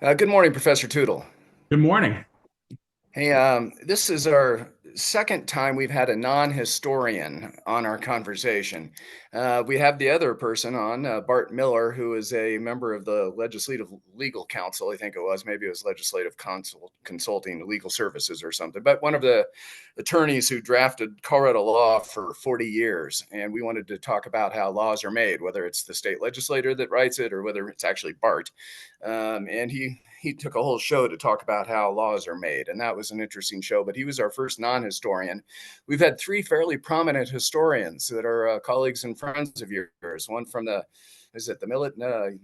Good morning, Professor Tootle. Good morning. Hey, this is our second time we've had a non-historian on our conversation. We have the other person on, Bart Miller, who is a member of the Legislative Legal Council, I think it was. Maybe it was Legislative Consulting Legal Services or something, but one of the attorneys who drafted Colorado law for 40 years. And we wanted to talk about how laws are made, whether it's the state legislator that writes it or whether it's actually Bart. And he took a whole show to talk about how laws are made, and that was an interesting show. But he was our first non-historian. We've had three fairly prominent historians that are colleagues and friends of yours. One from the is it the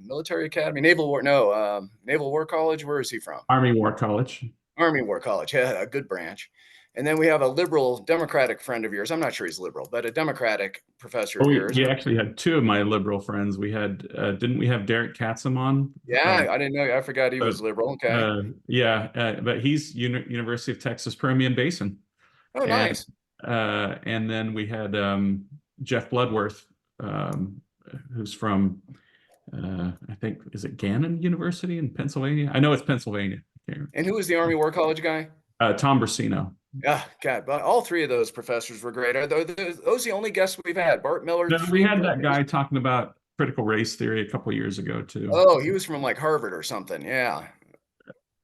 military academy, naval war? No, Naval War College. Where is he from? Army War College. Army War College. Yeah, a good branch. And then we have a liberal Democratic friend of yours. I'm not sure he's liberal, but a Democratic professor Oh, of we, yours. we actually had two of my liberal friends. We had, didn't we have Derek Katzum on? Yeah, I didn't know. I forgot he But was liberal. Okay. yeah, but he's University of Texas Permian Basin, Oh, and nice. and then we had Jeff Bloodworth, who's from I think is it Gannon University in Pennsylvania? I know it's Pennsylvania. And who was the Army War College guy? Tom Brasino. Ah, God, but all three of those professors were great. Are those the only guests we've had? Bart Miller, No, we three had that professors. guy talking about critical race theory a couple years ago too. Oh, he was from like Harvard or something. Yeah.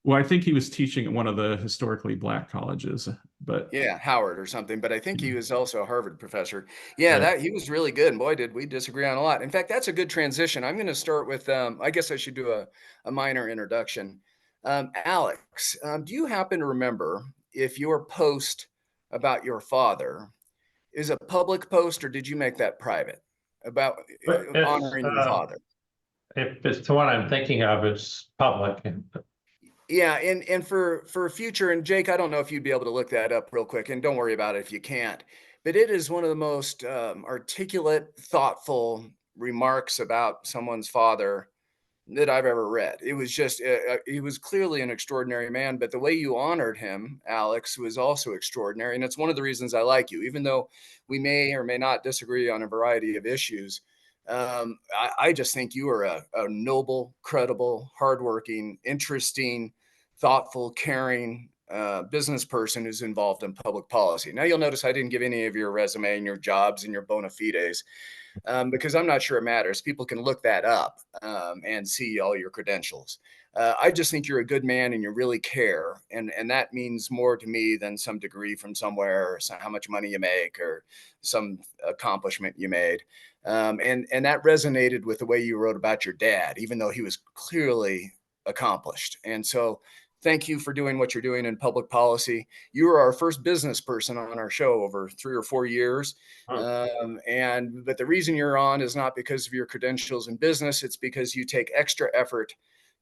Well, I think he was teaching at one of the historically black colleges, but Yeah, Howard or something, but I think he was also a Harvard professor. Yeah, yeah. that he was really good. And boy, did we disagree on a lot. In fact, that's a good transition. I'm going to start with I guess I should do a minor introduction. Alex, do you happen to remember if your post about your father is a public post or did you make that private about But it's honoring your father? if it's the one I'm thinking of, it's public. Yeah, and for future, and Jake, I don't know if you'd be able to look that up real quick, and don't worry about it if you can't. But it is one of the most articulate, thoughtful remarks about someone's father that I've ever read. It was just he was clearly an extraordinary man, but the way you honored him, Alex, was also extraordinary, and it's one of the reasons I like you, even though we may or may not disagree on a variety of issues. I just think you are a noble, credible, hardworking, interesting, thoughtful, caring business person who's involved in public policy. Now, you'll notice I didn't give any of your resume and your jobs and your bona fides because I'm not sure it matters. People can look that up and see all your credentials. I just think you're a good man and you really care, and that means more to me than some degree from somewhere, or how much money you make, or some accomplishment you made. And that resonated with the way you wrote about your dad, even though he was clearly accomplished. And so, thank you for doing what you're doing in public policy. You were our first business person on our show over 3 or 4 years. Hmm. And but the reason you're on is not because of your credentials in business, it's because you take extra effort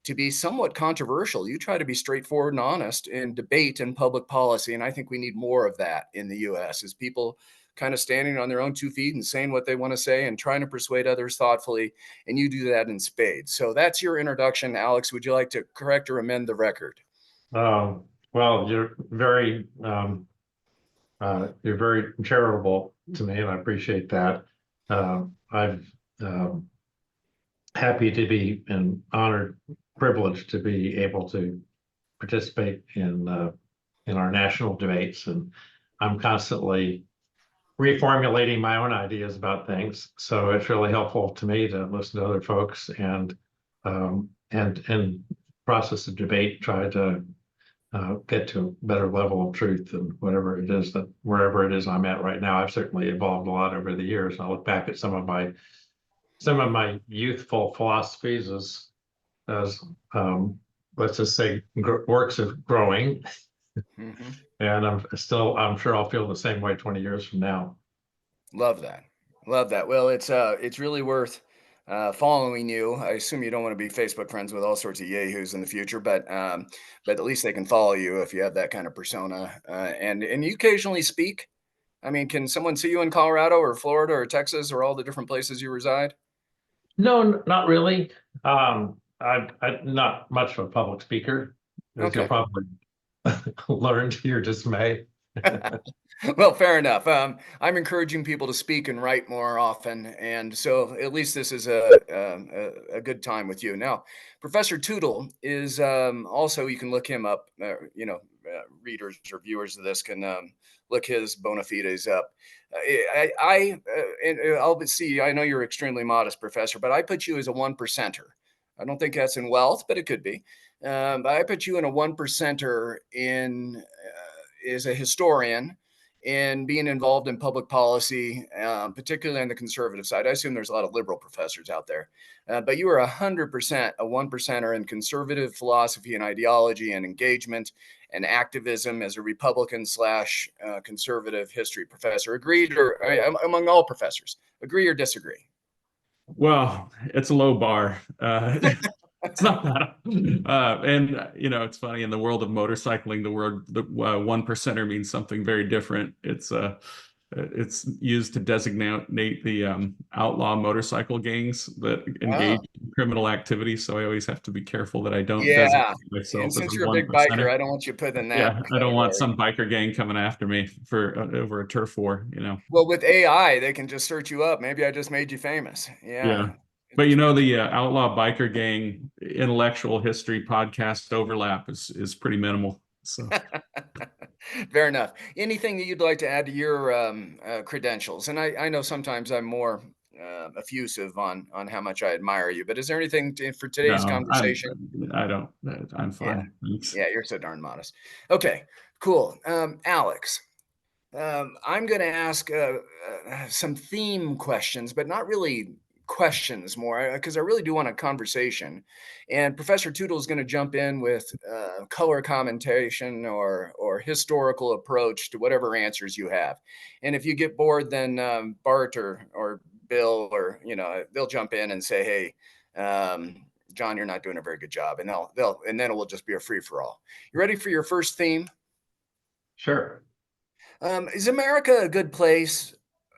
to be somewhat controversial. You try to be straightforward and honest in debate and public policy, and I think we need more of that in the US, is people kind of standing on their own 2 feet and saying what they want to say and trying to persuade others thoughtfully, and you do that in spades. So that's your introduction. Alex, would you like to correct or amend the record? Well, you're very charitable to me, and I appreciate that. I'm happy to be and honored, privileged to be able to participate in our national debates, and I'm constantly reformulating my own ideas about things. So it's really helpful to me to listen to other folks and in process of debate try to get to a better level of truth and whatever it is that wherever it is I'm at right now. I've certainly evolved a lot over the years. I look back at some of my youthful philosophies as let's just say works of growing, Mm-hmm. and I'm sure I'll feel the same way 20 years from now. Love that. Love that. Well, it's really worth following you. I assume you don't want to be Facebook friends with all sorts of yahoos in the future, but at least they can follow you if you have that kind of persona. And you occasionally speak. I mean, can someone see you in Colorado or Florida or Texas or all the different places you reside? No, not really. I'm not much of a public speaker, as you'll Okay. probably learn to your dismay. Well, fair enough. I'm encouraging people to speak and write more often, and so at least this is a good time with you. Now, Professor Tootle is also, you can look him up. Readers or viewers of this can look his bona fides up. I'll see. I know you're extremely modest, Professor, but I put you as a one percenter. I don't think that's in wealth, but it could be. But I put you in a one percenter in as a historian in being involved in public policy, particularly on the conservative side. I assume there's a lot of liberal professors out there, but you are 100% a one percenter in conservative philosophy and ideology and engagement and activism as a Republican slash conservative history professor. Agreed, or among all professors, agree or disagree? Well, it's a low bar. It's not that. And it's funny, in the world of motorcycling, the one percenter means something very different. It's used to designate the outlaw motorcycle gangs that engage in criminal activity. So I always have to be careful that I don't designate Yeah. myself And as since a you're a one big biker, percenter. I don't want you put in that Yeah, I don't want category. some biker gang coming after me for over a turf war. Well, with AI, they can just search you up. Maybe I just made you famous. Yeah. Yeah. But It's good. the outlaw biker gang intellectual history podcast overlap is pretty minimal. So Fair enough. Anything that you'd like to add to your credentials? And I know sometimes I'm more effusive on how much I admire you, but is there anything for today's no, conversation? I don't. I'm Yeah. fine. Thanks. Yeah, you're so darn modest. Okay, cool. Alex, I'm going to ask some theme questions, but not really questions more, because I really do want a conversation. And Professor Tootle is going to jump in with color commentation or historical approach to whatever answers you have. And if you get bored, then Bart or Bill or they'll jump in and say, "Hey, John, you're not doing a very good job," and and then it will just be a free for all. You ready for your first theme? Sure. Is America a good place?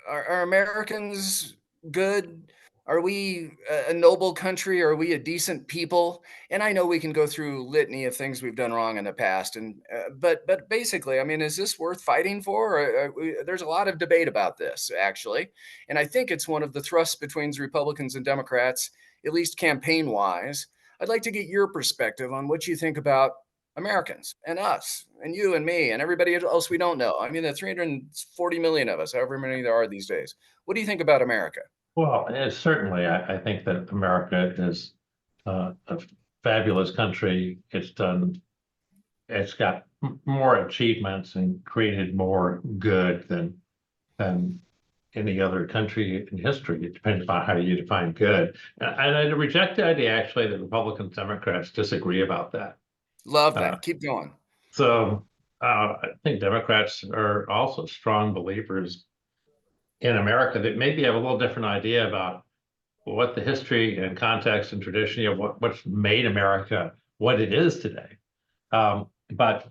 Are Americans good? Are we a noble country? Are we a decent people? And I know we can go through litany of things we've done wrong in the past, and but basically, I mean, is this worth fighting for? There's a lot of debate about this, actually, and I think it's one of the thrusts between Republicans and Democrats, at least campaign wise. I'd like to get your perspective on what you think about Americans and us and you and me and everybody else we don't know. I mean, the 340 million of us, however many there are these days. What do you think about America? Well, certainly, I think that America is a fabulous country. It's got more achievements and created more good than any other country in history. It depends on how you define good. And I reject the idea, actually, that Republicans, Democrats disagree about that. Love Uh, that. Keep going. So I think Democrats are also strong believers in America that maybe have a little different idea about what the history and context and tradition of what's made America what it is today. But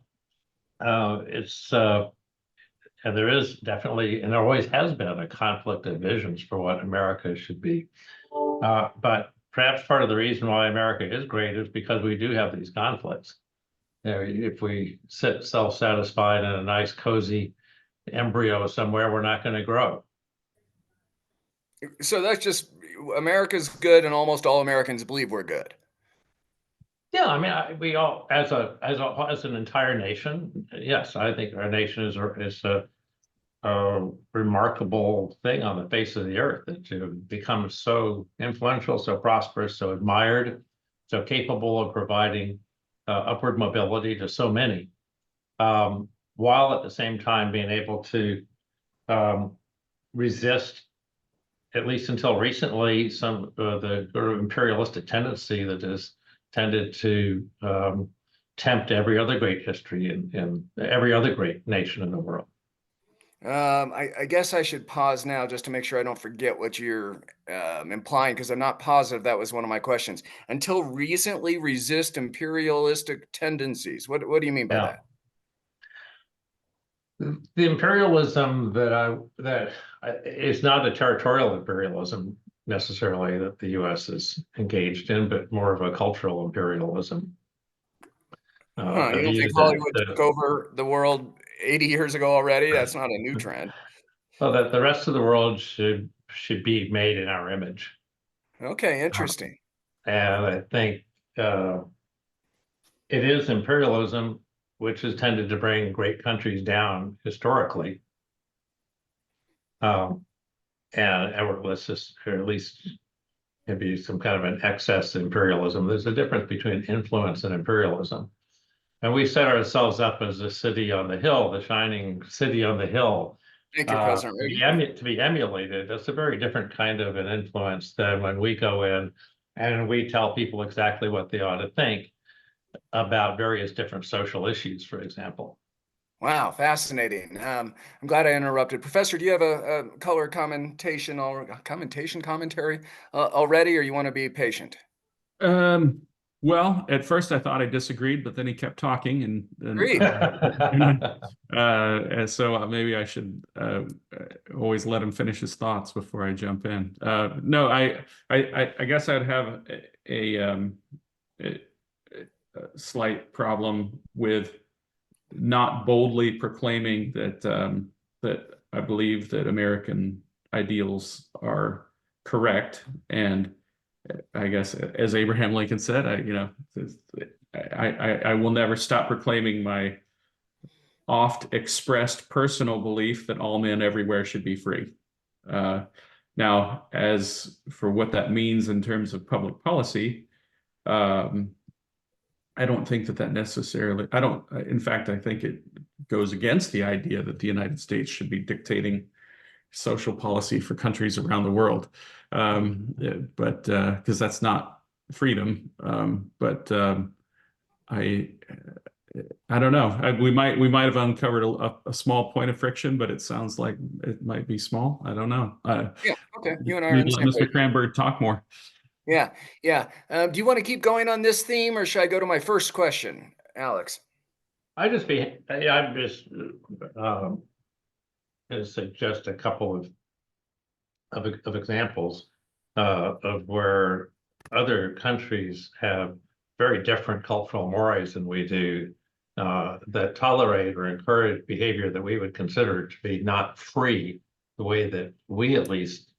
it's and there is definitely, and there always has been, a conflict of visions for what America should be. But perhaps part of the reason why America is great is because we do have these conflicts. If we sit self-satisfied in a nice, cozy embryo somewhere, we're not going to grow. So that's just America's good, and almost all Americans believe we're good. Yeah, I mean, we all, as an entire nation, yes, I think our nation is a remarkable thing on the face of the earth, that to become so influential, so prosperous, so admired, so capable of providing upward mobility to so many, while at the same time being able to resist, at least until recently, some of the sort of imperialistic tendency that has tended to tempt every other great history in every other great nation in the world. I guess I should pause now just to make sure I don't forget what you're implying, because I'm not positive that was one of my questions. Until recently, resist imperialistic tendencies. What do you mean by Yeah. that? The imperialism that is not a territorial imperialism necessarily that the U.S. is engaged in, but more of a cultural imperialism. You A don't think view Hollywood that took over the world 80 years ago already. That's not a new trend. Well, that the rest of the world should be made in our image. Okay, interesting. And I think it is imperialism, which has tended to bring great countries down historically. And let's just, or at least maybe some kind of an excess imperialism. There's a difference between influence and imperialism. And we set ourselves up as a city on the hill, the shining city on the hill, Thank you, President Reagan. to be emulated. That's a very different kind of an influence than when we go in and we tell people exactly what they ought to think about various different social issues, for example. Wow, fascinating. I'm glad I interrupted. Professor, do you have a color commentation or commentary already, or you want to be patient? Well, at first I thought I disagreed, but then he kept talking, and Agreed. and so maybe I should always let him finish his thoughts before I jump in. No, I guess I'd have a slight problem with not boldly proclaiming that that I believe that American ideals are correct. And I guess, as Abraham Lincoln said, I will never stop proclaiming my oft expressed personal belief that all men everywhere should be free. Now, as for what that means in terms of public policy, I don't think that necessarily, in fact, I think it goes against the idea that the United States should be dictating social policy for countries around the world. But because that's not freedom. I don't know. We might have uncovered a small point of friction, but it sounds like it might be small. I don't know. Yeah. Okay. You and I are on the same Mr. page. Cranberg talk more. Yeah. Yeah. Do you want to keep going on this theme, or should I go to my first question, Alex? I'm just going to suggest a couple of examples of where other countries have very different cultural mores than we do, that tolerate or encourage behavior that we would consider to be not free, the way that we at least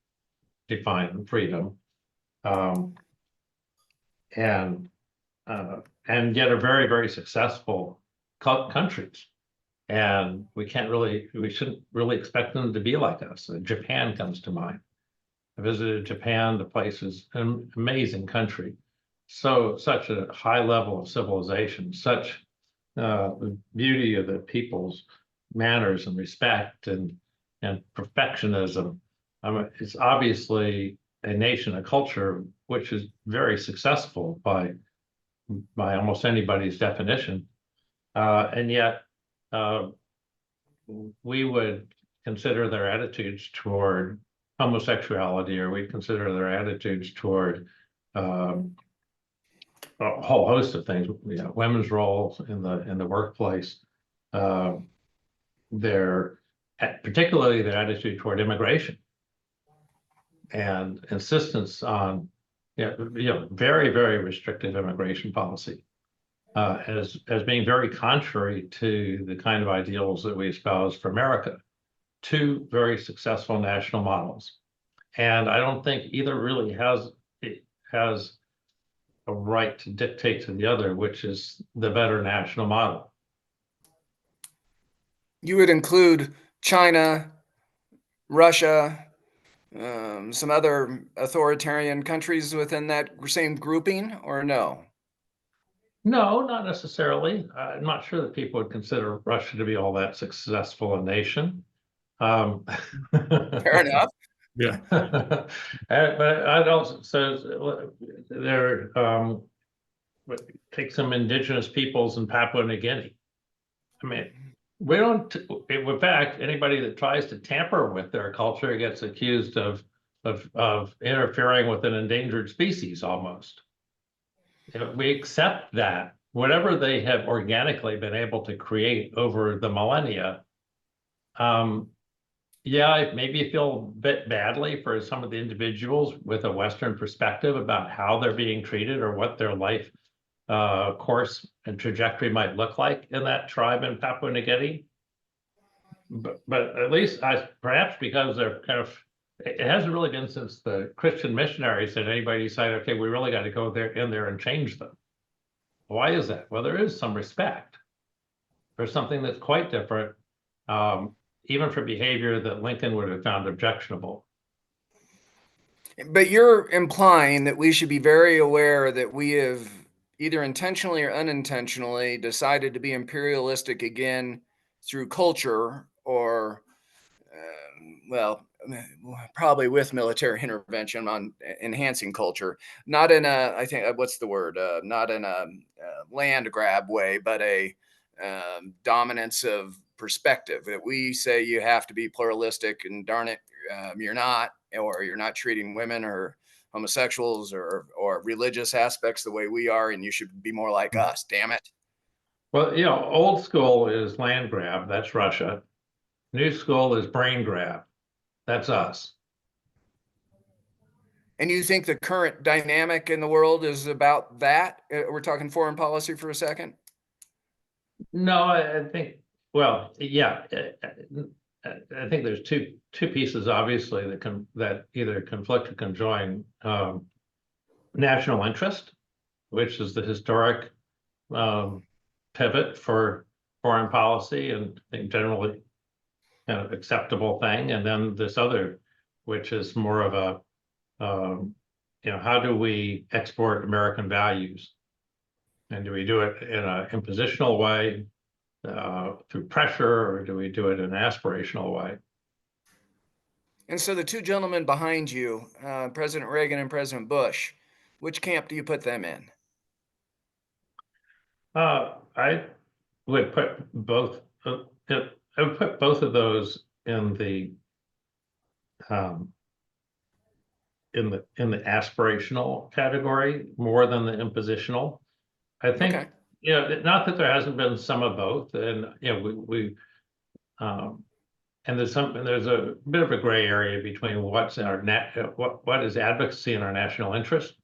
define freedom, and yet are very, very successful countries. And we shouldn't really expect them to be like us. Japan comes to mind. I visited Japan. The place is an amazing country. Such a high level of civilization, such the beauty of the people's manners and respect and perfectionism. It's obviously a nation, a culture, which is very successful by almost anybody's definition. And yet, we would consider their attitudes toward homosexuality, or we consider their attitudes toward a whole host of things, women's roles in the workplace, particularly their attitude toward immigration and insistence on very, very restrictive immigration policy, as being very contrary to the kind of ideals that we espouse for America. Two very successful national models. And I don't think either really has a right to dictate to the other, which is the better national model. You would include China, Russia, some other authoritarian countries within that same grouping, or no? No, not necessarily. I'm not sure that people would consider Russia to be all that successful a nation. Fair enough. Yeah. But I'd also so there take some indigenous peoples in Papua New Guinea. I mean, we don't. In fact, anybody that tries to tamper with their culture gets accused of interfering with an endangered species almost. We accept that whatever they have organically been able to create over the millennia. Yeah, maybe you feel a bit badly for some of the individuals with a Western perspective about how they're being treated or what their life course and trajectory might look like in that tribe in Papua New Guinea. but at least perhaps because they're kind of, it hasn't really been since the Christian missionaries that anybody decided, okay, we really got to go in there and change them. Why is that? Well, there is some respect for something that's quite different, even for behavior that Lincoln would have found objectionable. But you're implying that we should be very aware that we have either intentionally or unintentionally decided to be imperialistic again through culture or, well, probably with military intervention on enhancing culture, not in a, I think, what's the word? Not in a land grab way, but a dominance of perspective that we say you have to be pluralistic and darn it, you're not, or you're not treating women or homosexuals or religious aspects the way we are, and you should be more like us. Damn it. Well, old school is land grab, that's Russia. New school is brain grab, that's us. And you think the current dynamic in the world is about that? We're talking foreign policy for a second. No, I think, well, yeah, I think there's two pieces obviously that either conflict or conjoin. National interest, which is the historic pivot for foreign policy and I think generally kind of acceptable thing, and then this other, which is more of a how do we export American values, and do we do it in an impositional way through pressure, or do we do it in an aspirational way? And so the two gentlemen behind you, President Reagan and President Bush, which camp do you put them in? I would put both. I would put both of those in the aspirational category more than the impositional. I think, Okay. Not that there hasn't been some of both, and and there's a bit of a gray area between what's in our what is advocacy in our national interest,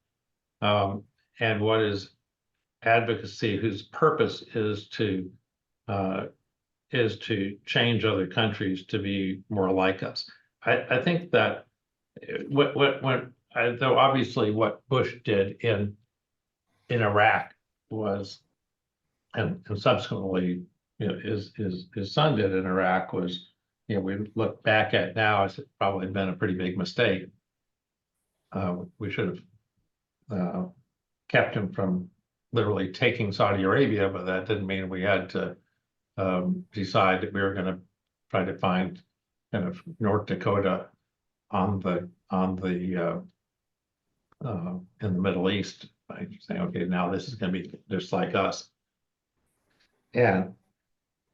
and what is advocacy whose purpose is to change other countries to be more like us. I think that though obviously what Bush did in Iraq was, and subsequently, his son did in Iraq was, we look back at now as it probably been a pretty big mistake. We should have kept him from literally taking Saudi Arabia, but that didn't mean we had to decide that we were going to try to find kind of North Dakota on the in the Middle East by saying, okay, now this is going to be just like us. And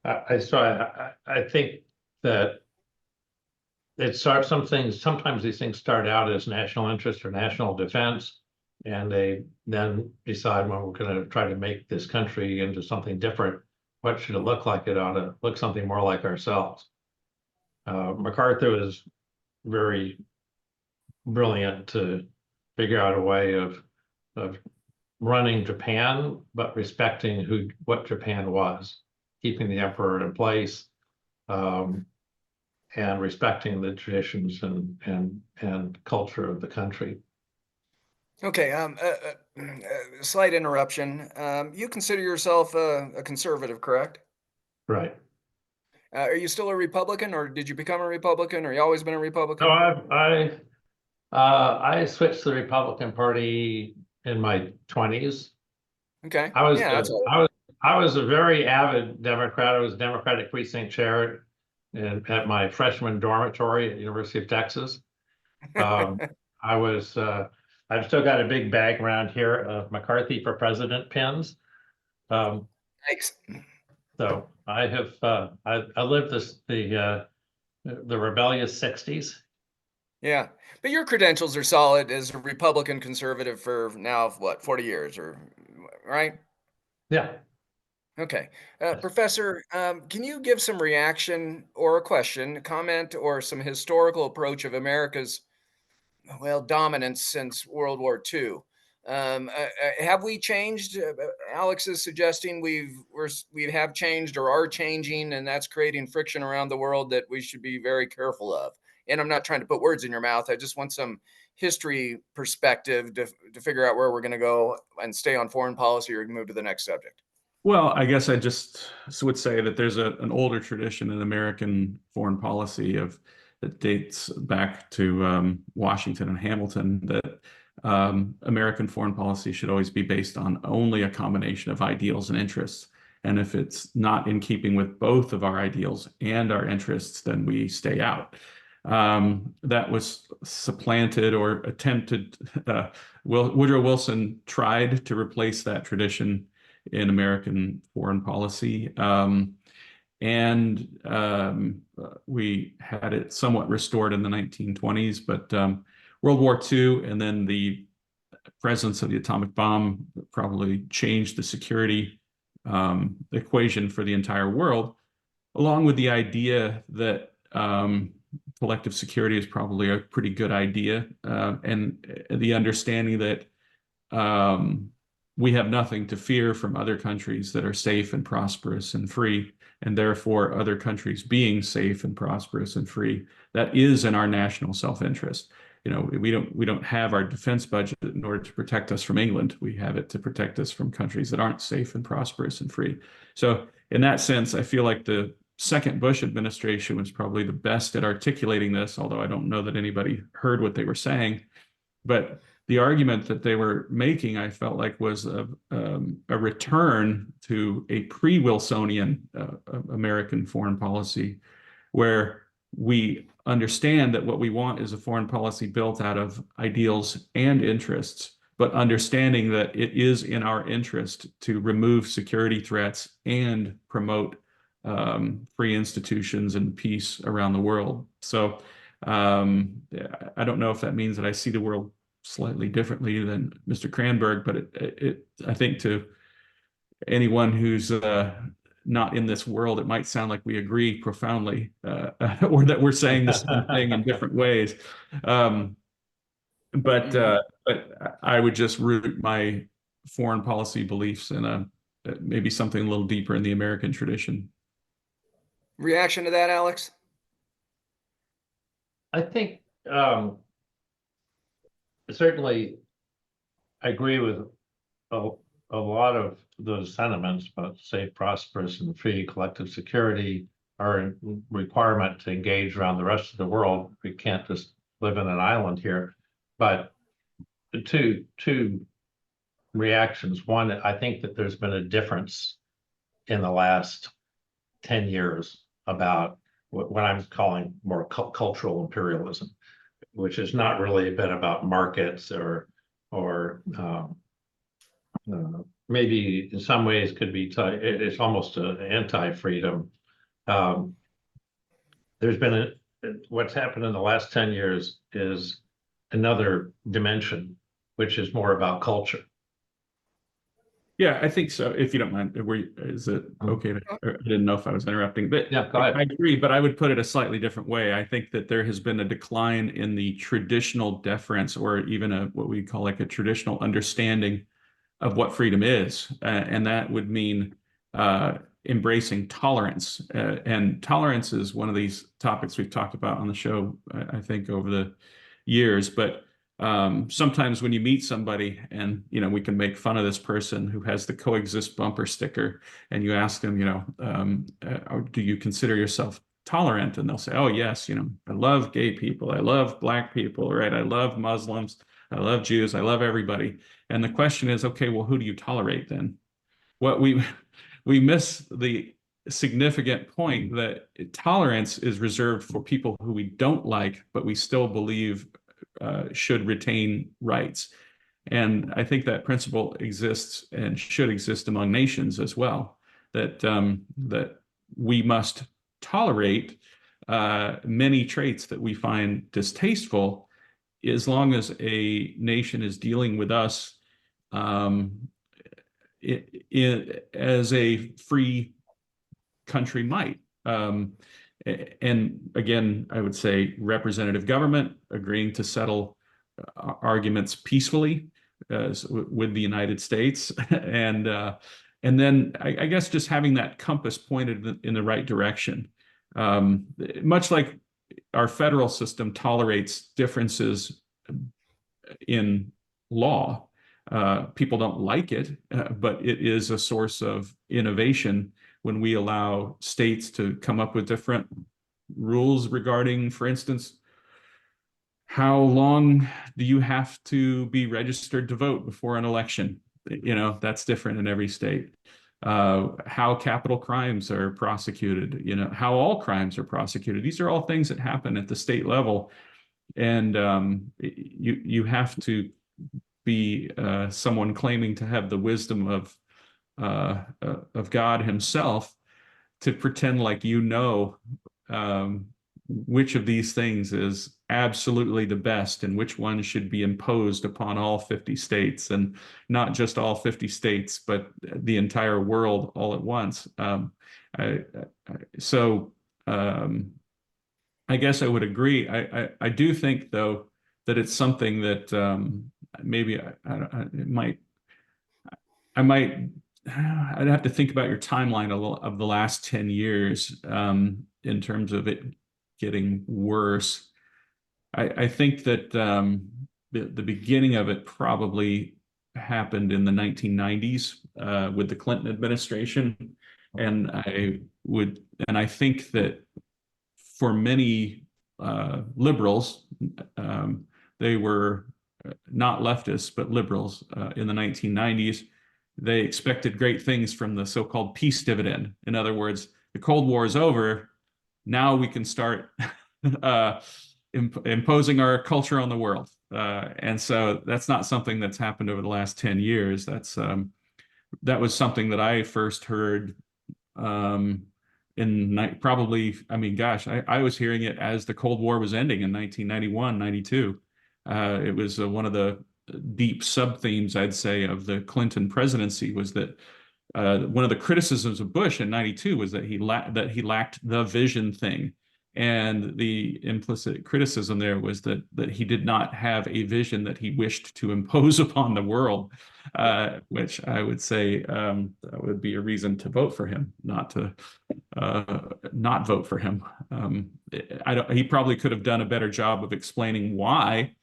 I think that it starts sometimes these things start out as national interest or national defense, and they then decide, when we're going to try to make this country into something different, what should it look like? It ought to look something more like ourselves. MacArthur is very brilliant to figure out a way of running Japan, but respecting what Japan was, keeping the emperor in place, and respecting the traditions and culture of the country. Okay. Slight interruption. You consider yourself a conservative, correct? Right. Are you still a Republican, or did you become a Republican, or you always been a Republican? No, I switched to the Republican Party in my 20s. Okay. I was Yeah, that's all. I was a very avid Democrat. I was Democratic precinct chair at my freshman dormitory at the University of Texas. I was I've still got a big bag around here of McCarthy for President pins. Thanks. So I have I lived the rebellious 60s. Yeah, but your credentials are solid as a Republican conservative for now, what, 40 years, or right? Yeah. Okay. Professor, can you give some reaction or a question, comment, or some historical approach of America's, well, dominance since World War II? Have we changed? Alex is suggesting we have changed or are changing, and that's creating friction around the world that we should be very careful of. And I'm not trying to put words in your mouth. I just want some history perspective to figure out where we're going to go and stay on foreign policy or move to the next subject. Well, I guess I just would say that there's an older tradition in American foreign policy that dates back to Washington and Hamilton, that American foreign policy should always be based on only a combination of ideals and interests. And if it's not in keeping with both of our ideals and our interests, then we stay out. That was supplanted or attempted. Woodrow Wilson tried to replace that tradition in American foreign policy. We had it somewhat restored in the 1920s, but World War II and then the presence of the atomic bomb probably changed the security equation for the entire world, along with the idea that collective security is probably a pretty good idea, and the understanding that we have nothing to fear from other countries that are safe and prosperous and free, and therefore other countries being safe and prosperous and free. That is in our national self-interest. You know, we don't have our defense budget in order to protect us from England. We have it to protect us from countries that aren't safe and prosperous and free. So in that sense, I feel like the second Bush administration was probably the best at articulating this, although I don't know that anybody heard what they were saying. But the argument that they were making, I felt like, was a return to a pre-Wilsonian American foreign policy, where we understand that what we want is a foreign policy built out of ideals and interests, but understanding that it is in our interest to remove security threats and promote free institutions and peace around the world. So I don't know if that means that I see the world slightly differently than Mr. Cranberg, but I think to anyone who's not in this world, it might sound like we agree profoundly, or that we're saying the same thing in different ways. But I would just root my foreign policy beliefs in maybe something a little deeper in the American tradition. Reaction to that, Alex? I think certainly I agree with a lot of those sentiments about safe, prosperous, and free collective security are a requirement to engage around the rest of the world. We can't just live in an island here. But the two reactions. One, I think that there's been a difference in the last 10 years about what I'm calling more cultural imperialism, which is not really been about markets or maybe in some ways could be it's almost an anti-freedom. There's been what's happened in the last 10 years is another dimension, which is more about culture. Yeah, I think so. If you don't mind, is it okay? I didn't know if I was interrupting, but yeah, go ahead. I agree, but I would put it a slightly different way. I think that there has been a decline in the traditional deference, or even what we call like a traditional understanding of what freedom is, and that would mean embracing tolerance. And tolerance is one of these topics we've talked about on the show, I think, over the years, but sometimes when you meet somebody and, you know, we can make fun of this person who has the coexist bumper sticker, and you ask them, you know, do you consider yourself tolerant? And they'll say, oh, yes, you know, I love gay people. I love Black people, right? I love Muslims. I love Jews. I love everybody. And the question is, okay, well, who do you tolerate then? What we miss the significant point that tolerance is reserved for people who we don't like, but we still believe should retain rights. And I think that principle exists and should exist among nations as well, that that we must tolerate many traits that we find distasteful, as long as a nation is dealing with us as a free country might. And again, I would say representative government agreeing to settle arguments peacefully, with the United States, and then I guess just having that compass pointed in the right direction. Much like our federal system tolerates differences in law. People don't like it, but it is a source of innovation when we allow states to come up with different rules regarding, for instance, how long do you have to be registered to vote before an election? That's different in every state. How capital crimes are prosecuted, how all crimes are prosecuted. These are all things that happen at the state level. And you have to be someone claiming to have the wisdom of God Himself to pretend like which of these things is absolutely the best and which one should be imposed upon all 50 states, and not just all 50 states, but the entire world all at once. I guess I would agree. I do think, though, that it's something that maybe I'd have to think about your timeline of the last 10 years in terms of it getting worse. I think that the beginning of it probably happened in the 1990s with the Clinton administration, and I think that for many liberals, they were not leftists, but liberals in the 1990s. They expected great things from the so-called peace dividend. In other words, the Cold War is over. Now we can start imposing our culture on the world. And so that's not something that's happened over the last 10 years. That was something that I first heard probably, I was hearing it as the Cold War was ending in 1991, 92. It was one of the deep sub-themes, I'd say, of the Clinton presidency was that one of the criticisms of Bush in 92 was that he lacked the vision thing. And the implicit criticism there was that he did not have a vision that he wished to impose upon the world, which I would say that would be a reason to vote for him, not to not vote for him. He probably could have done a better job of explaining why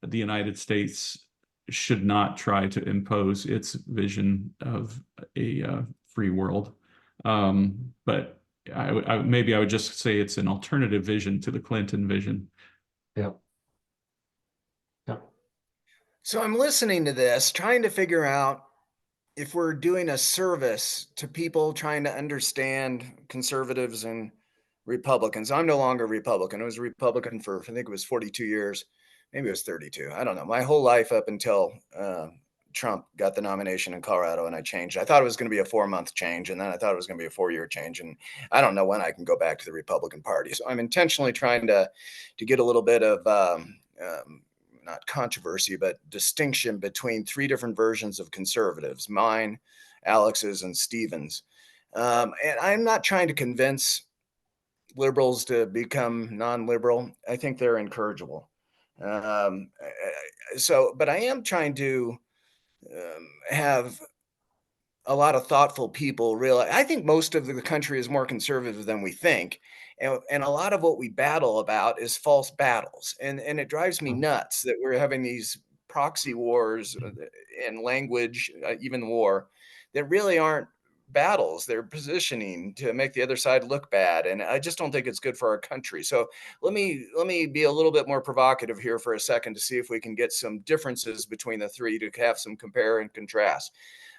the United States should not try to impose its vision of a free world. But maybe I would just say it's an alternative vision to the Clinton vision. Yeah. Yeah. So I'm listening to this, trying to figure out if we're doing a service to people trying to understand conservatives and Republicans. I'm no longer a Republican. I was a Republican for, I think it was 42 years. Maybe it was 32. I don't know. My whole life up until Trump got the nomination in Colorado, and I changed. I thought it was going to be a 4-month change, and then I thought it was going to be a 4-year change, and I don't know when I can go back to the Republican Party. So I'm intentionally trying to get a little bit of not controversy, but distinction between 3 different versions of conservatives: mine, Alex's, and Stephen's. And I'm not trying to convince liberals to become non-liberal. I think they're incorrigible. But I am trying to have a lot of thoughtful people realize. I think most of the country is more conservative than we think. And a lot of what we battle about is false battles. And it drives me nuts that we're having these proxy wars in language, even war, that really aren't battles. They're positioning to make the other side look bad. And I just don't think it's good for our country. So let me be a little bit more provocative here for a second to see if we can get some differences between the 3 to have some compare and contrast.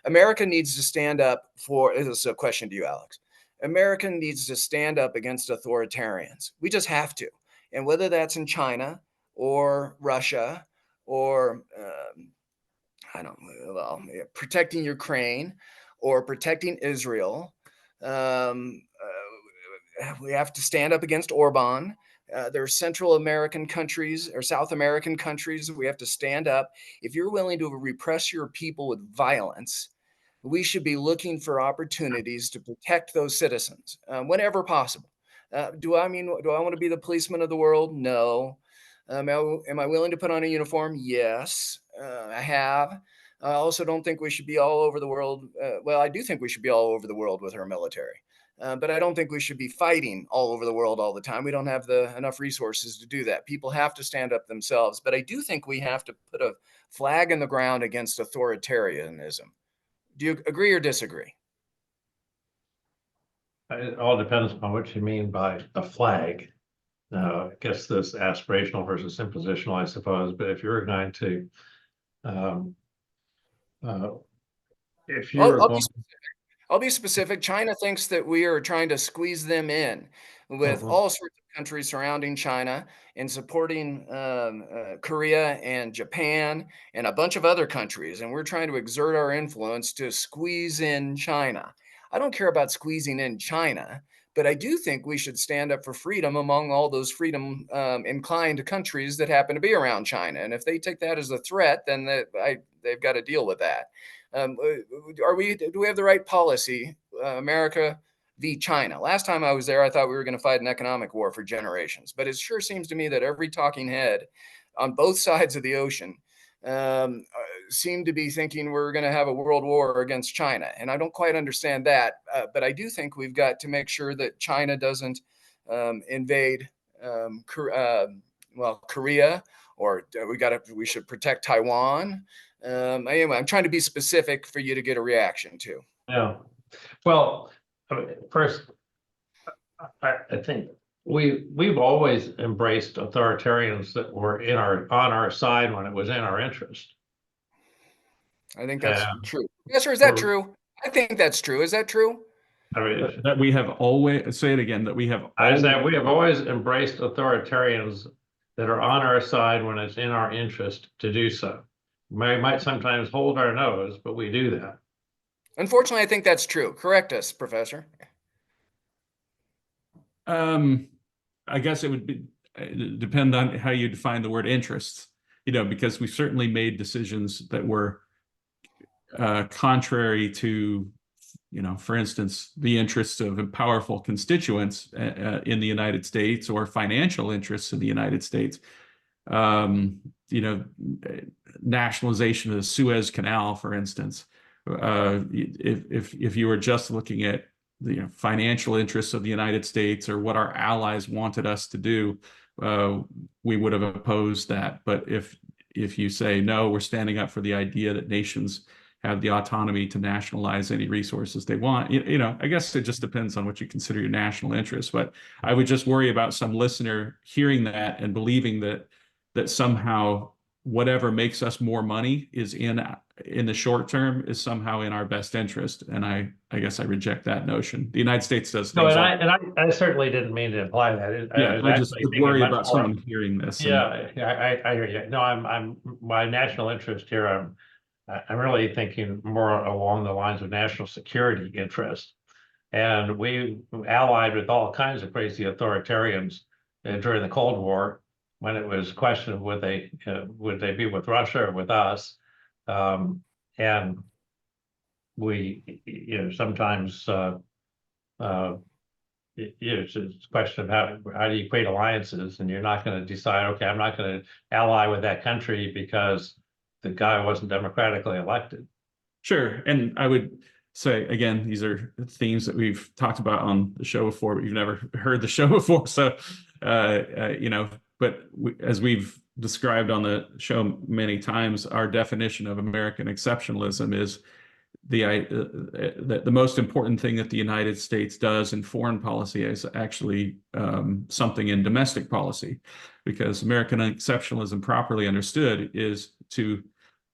America needs to stand up for, this is a question to you, Alex. America needs to stand up against authoritarians. We just have to. And whether that's in China or Russia or, protecting Ukraine or protecting Israel, we have to stand up against Orban. There are Central American countries or South American countries. We have to stand up. If you're willing to repress your people with violence, we should be looking for opportunities to protect those citizens whenever possible. Do I want to be the policeman of the world? No. Am I willing to put on a uniform? Yes. have. I also don't think we should be all over the world. Well, I do think we should be all over the world with our military. But I don't think we should be fighting all over the world all the time. We don't have enough resources to do that. People have to stand up themselves. But I do think we have to put a flag in the ground against authoritarianism. Do you agree or disagree? It all depends on what you mean by a flag. I guess this aspirational versus impositional, I suppose. But if you're going to, um, uh, if I'll, you're I'll be going, I'll be specific. China thinks that we are trying to squeeze them in with Mhm. all sorts of countries surrounding China and supporting Korea and Japan and a bunch of other countries. And we're trying to exert our influence to squeeze in China. I don't care about squeezing in China, but I do think we should stand up for freedom among all those freedom inclined countries that happen to be around China. And if they take that as a threat, then they've got to deal with that. Do we have the right policy, America v. China? Last time I was there, I thought we were going to fight an economic war for generations, but it sure seems to me that every talking head on both sides of the ocean seem to be thinking we're going to have a world war against China. And I don't quite understand that, but I do think we've got to make sure that China doesn't invade Korea, or we should protect Taiwan. Anyway, I'm trying to be specific for you to get a reaction to. Yeah. Well, I mean, first, I think we've always embraced authoritarians that were on our side when it was in our interest. I think that's And true. Yes, or is that we're, true? I think that's true. Is that true? I mean, That we have always, say it again, that we have I always, said we have always embraced authoritarians that are on our side when it's in our interest to do so. We might sometimes hold our nose, but we do that. Unfortunately, I think that's true. Correct us, Professor. um, I guess it would depend on how you define the word interests, because we certainly made decisions that were contrary to, for instance, the interests of powerful constituents in the United States, or financial interests in the United States. Um, you know, Nationalization of the Suez Canal, for instance. If you were just looking at the financial interests of the United States or what our allies wanted us to do, we would have opposed that. But if you say no, we're standing up for the idea that nations have the autonomy to nationalize any resources they want. I guess it just depends on what you consider your national interest. But I would just worry about some listener hearing that and believing that somehow whatever makes us more money is in the short term is somehow in our best interest. And I guess I reject that notion. The United States does No, things I certainly didn't mean to imply that. I yeah, was I just actually would thinking worry much about more. someone hearing this. Yeah, I hear you. No, I'm my national interest here. I'm really thinking more along the lines of national security interest. And we allied with all kinds of crazy authoritarians during the Cold War, when it was questioned would they be with Russia or with us, and we sometimes it's a question of how do you create alliances, and you're not going to decide, okay, I'm not going to ally with that country because the guy wasn't democratically elected. Sure. And I would say, again, these are themes that we've talked about on the show before, but you've never heard the show before. So, but as we've described on the show many times, our definition of American exceptionalism is the most important thing that the United States does in foreign policy is actually something in domestic policy, because American exceptionalism, properly understood, is to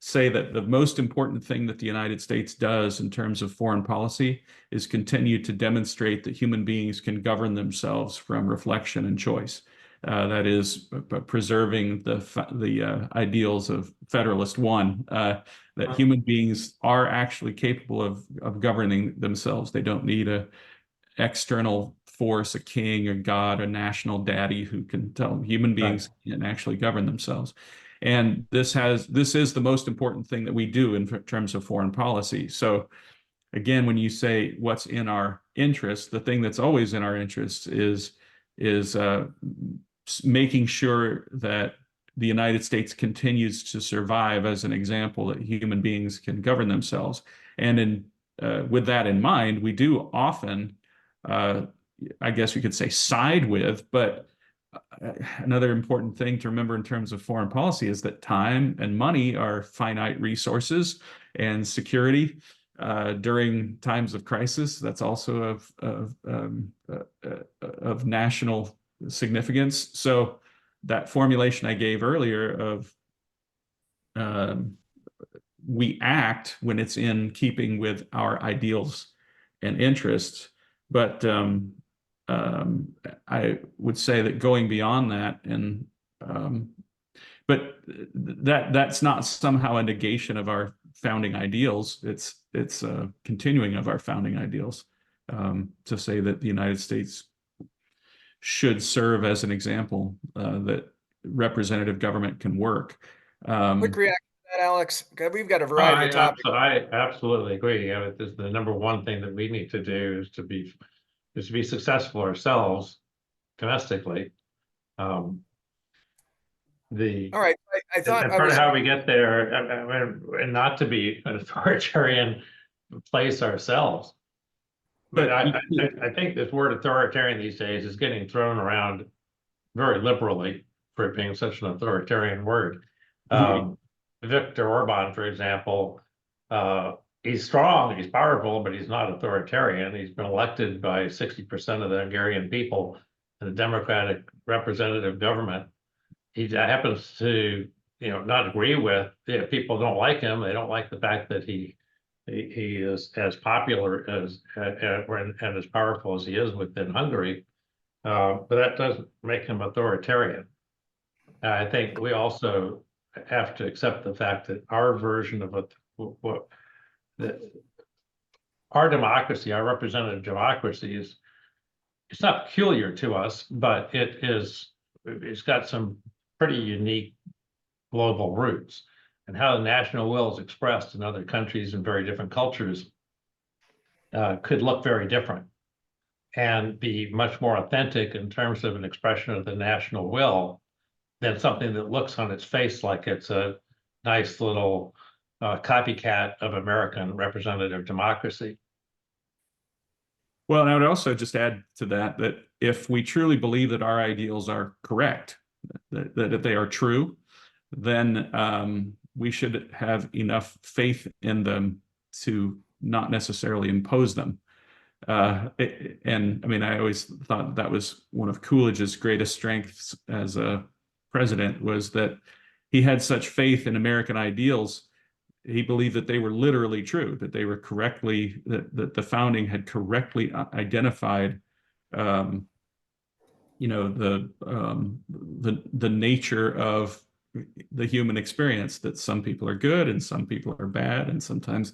say that the most important thing that the United States does in terms of foreign policy is continue to demonstrate that human beings can govern themselves from reflection and choice. That is preserving the ideals of Federalist One, that human beings are actually capable of governing themselves. They don't need a external force, a king, a god, a national daddy who can tell them. Human beings can actually govern themselves. And this is the most important thing that we do in terms of foreign policy. So again, when you say what's in our interest, the thing that's always in our interest is making sure that the United States continues to survive as an example that human beings can govern themselves. And with that in mind, we do often, I guess you could say, side with, but another important thing to remember in terms of foreign policy is that time and money are finite resources, and security during times of crisis, that's also of national significance. So that formulation I gave earlier of we act when it's in keeping with our ideals and interests, but I would say that going beyond that, and but that's not somehow a negation of our founding ideals. It's a continuing of our founding ideals, to say that the United States should serve as an example that representative government can work. Quick reaction to that, Alex. Okay, we've got a variety of topics. I absolutely agree. This, the number one thing that we need to do is to be successful ourselves domestically. All right, I thought and I part was of how we get there, and not to be an authoritarian place ourselves. But I think this word authoritarian these days is getting thrown around very liberally for it being such an authoritarian word. Viktor Orban, for example, he's strong, he's powerful, but he's not authoritarian. He's been elected by 60% of the Hungarian people in a democratic representative government. He happens to, not agree with, people don't like him. They don't like the fact that he is as popular as and as powerful as he is within Hungary. But that doesn't make him authoritarian. I think we also have to accept the fact that our version of our democracy, our representative democracy, it's not peculiar to us, but it's got some pretty unique global roots, and how the national will is expressed in other countries and very different cultures could look very different and be much more authentic in terms of an expression of the national will than something that looks on its face like it's a nice little copycat of American representative democracy. Well, and I would also just add to that if we truly believe that our ideals are correct, that if they are true, then we should have enough faith in them to not necessarily impose them. And I mean, I always thought that was one of Coolidge's greatest strengths as a president, was that he had such faith in American ideals. He believed that they were literally true, that they were correctly, that the founding had correctly identified, the nature of the human experience, that some people are good and some people are bad, and sometimes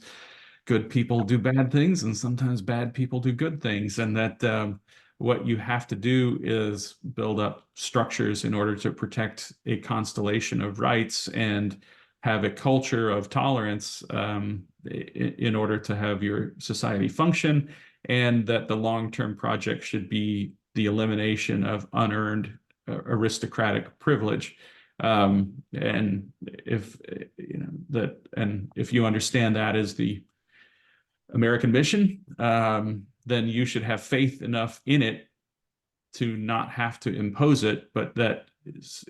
good people do bad things and sometimes bad people do good things, and that what you have to do is build up structures in order to protect a constellation of rights and have a culture of tolerance in order to have your society function, and that the long-term project should be the elimination of unearned aristocratic privilege. And if if you understand that as the American mission, then you should have faith enough in it to not have to impose it, but that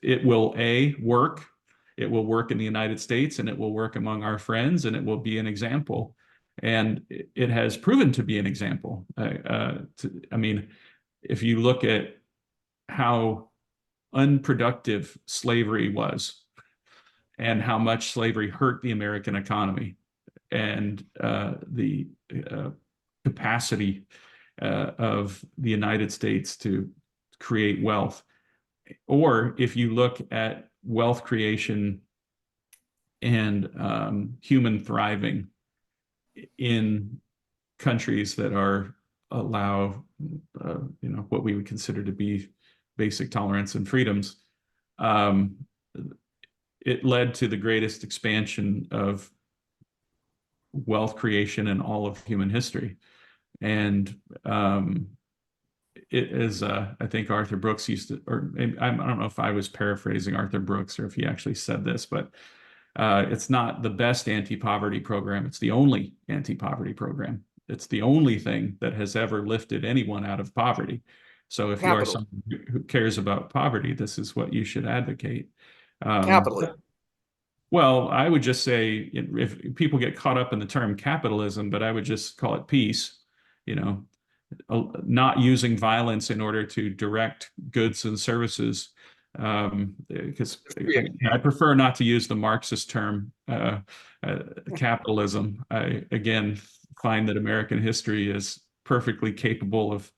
it will work. It will work in the United States, and it will work among our friends, and it will be an example. And it has proven to be an example. I mean, if you look at how unproductive slavery was and how much slavery hurt the American economy and the capacity of the United States to create wealth, or if you look at wealth creation and human thriving in countries that allow what we would consider to be basic tolerance and freedoms, it led to the greatest expansion of wealth creation in all of human history. And it is, I think Arthur Brooks used to, or maybe, I don't know if I was paraphrasing Arthur Brooks or if he actually said this, but it's not the best anti-poverty program. It's the only anti-poverty program. It's the only thing that has ever lifted anyone out of poverty. So if you are Capital. someone who cares about poverty, this is what you should advocate. Capitalism. Well, I would just say if people get caught up in the term capitalism, but I would just call it peace, you know, not using violence in order to direct goods and services. Because I prefer not to use the Marxist term capitalism. I again find that American history is perfectly capable of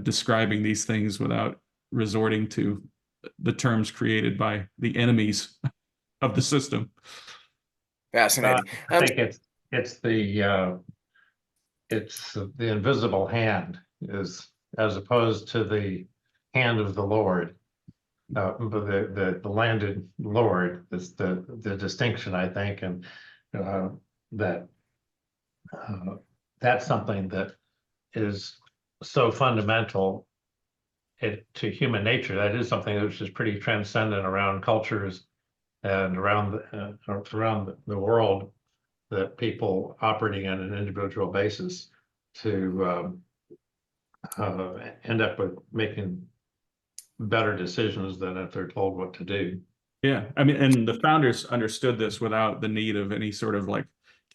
describing these things without resorting to the terms created by the enemies of the system. Fascinating. I think it's the invisible hand, is as opposed to the hand of the Lord. But the landed Lord is the distinction, I think, and that that's something that is so fundamental to human nature. That is something which is pretty transcendent around cultures and around the world, that people operating on an individual basis to end up with making better decisions than if they're told what to do. Yeah, I mean, and the founders understood this without the need of any sort of like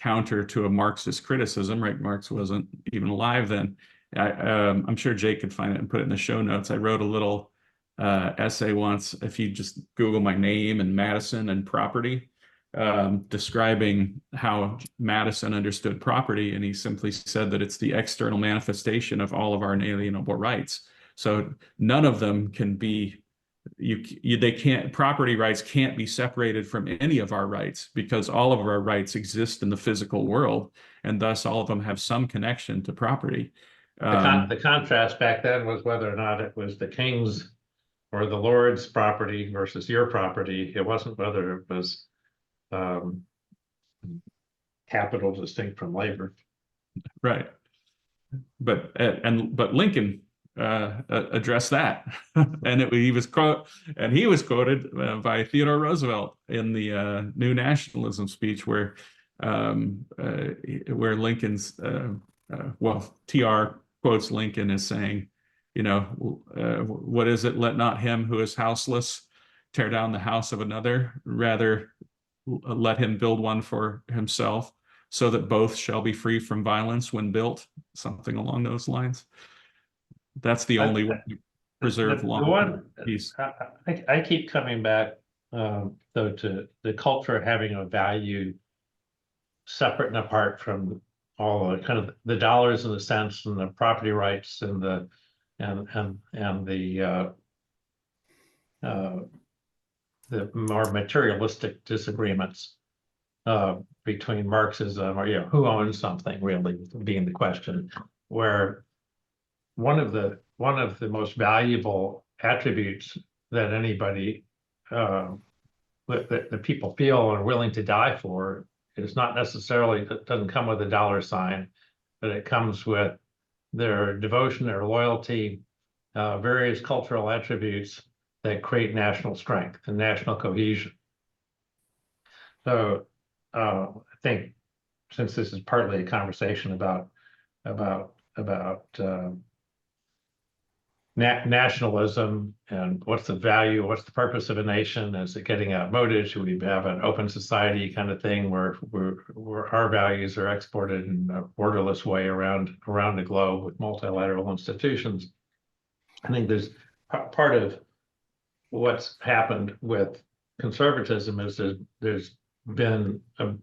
counter to a Marxist criticism, right? Marx wasn't even alive then. I'm sure Jake could find it and put it in the show notes. I wrote a little essay once, if you just Google my name and Madison and property, describing how Madison understood property. And he simply said that it's the external manifestation of all of our inalienable rights. So none of them can be, they can't, property rights can't be separated from any of our rights, because all of our rights exist in the physical world, and thus all of them have some connection to property. The contrast back then was whether or not it was the king's or the Lord's property versus your property. It wasn't whether it was capital distinct from labor. Right. But Lincoln addressed that, and he was quoted by Theodore Roosevelt in the New Nationalism speech, where Lincoln's well, TR quotes Lincoln as saying, you know, what is it? Let not him who is houseless tear down the house of another, rather let him build one for himself, so that both shall be free from violence when built. Something along those lines. That's the only way to preserve long peace. I keep coming back, though, to the culture having a value separate and apart from all the kind of the dollars and the cents and the property rights and the more materialistic disagreements between Marxism, or who owns something, really being the question. Where one of the most valuable attributes that anybody that people feel and are willing to die for is not necessarily, it doesn't come with a dollar sign, but it comes with their devotion, their loyalty, various cultural attributes that create national strength and national cohesion. So I think, since this is partly a conversation about nationalism and what's the value, what's the purpose of a nation, is it getting outmoded? Should we have an open society kind of thing where our values are exported in a borderless way around the globe with multilateral institutions? I think there's part of what's happened with conservatism is there's been a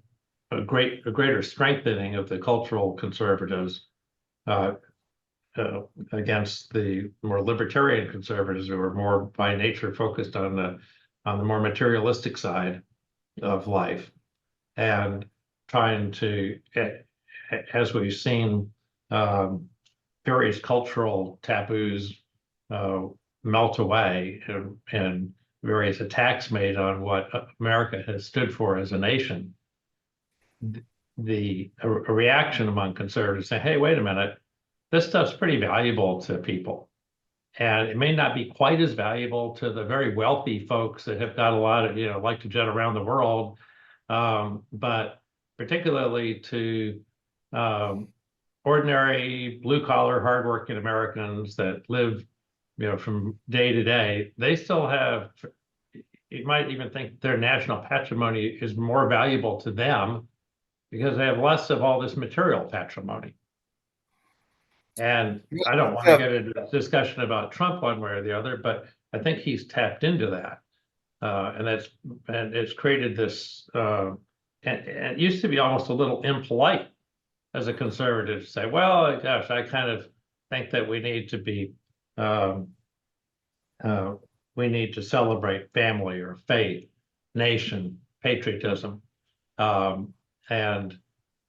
greater strengthening of the cultural conservatives against the more libertarian conservatives, who are more by nature focused on the more materialistic side of life, and trying to, as we've seen, various cultural taboos melt away, and various attacks made on what America has stood for as a nation. A reaction among conservatives saying, hey, wait a minute, this stuff's pretty valuable to people. And it may not be quite as valuable to the very wealthy folks that have got a lot of, like to jet around the world. But particularly to ordinary blue collar, hardworking Americans that live, from day to day, they still have, you might even think their national patrimony is more valuable to them because they have less of all this material patrimony. And I don't want to get into a discussion about Trump one way or the other, but I think he's tapped into that. And it's created this, and it used to be almost a little impolite as a conservative to say, well, gosh, I kind of think that we need to be, we need to celebrate family or faith, nation, patriotism, and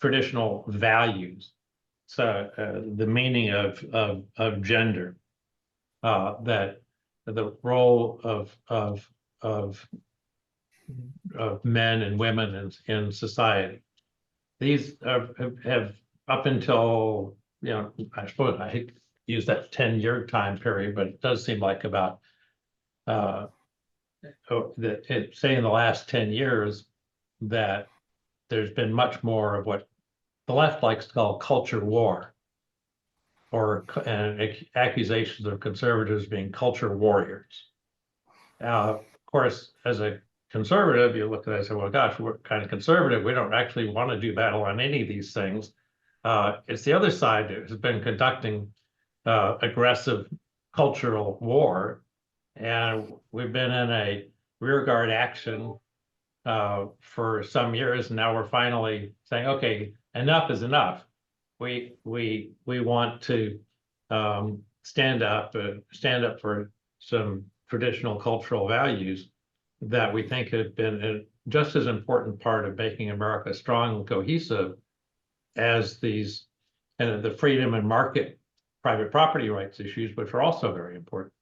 traditional values. So the meaning of gender, that the role of men and women in society. These have up until, I suppose I hate to use that 10-year time period, but it does seem like about say in the last 10 years that there's been much more of what the left likes to call culture war, or accusations of conservatives being culture warriors. Of course, as a conservative, you look at it and say, well, gosh, we're kind of conservative. We don't actually want to do battle on any of these things. It's the other side that has been conducting aggressive cultural war. And we've been in a rearguard action for some years. And now we're finally saying, okay, enough is enough. We want to stand up for some traditional cultural values that we think have been a just as important part of making America strong and cohesive as these and the freedom and market private property rights issues, which are also very important.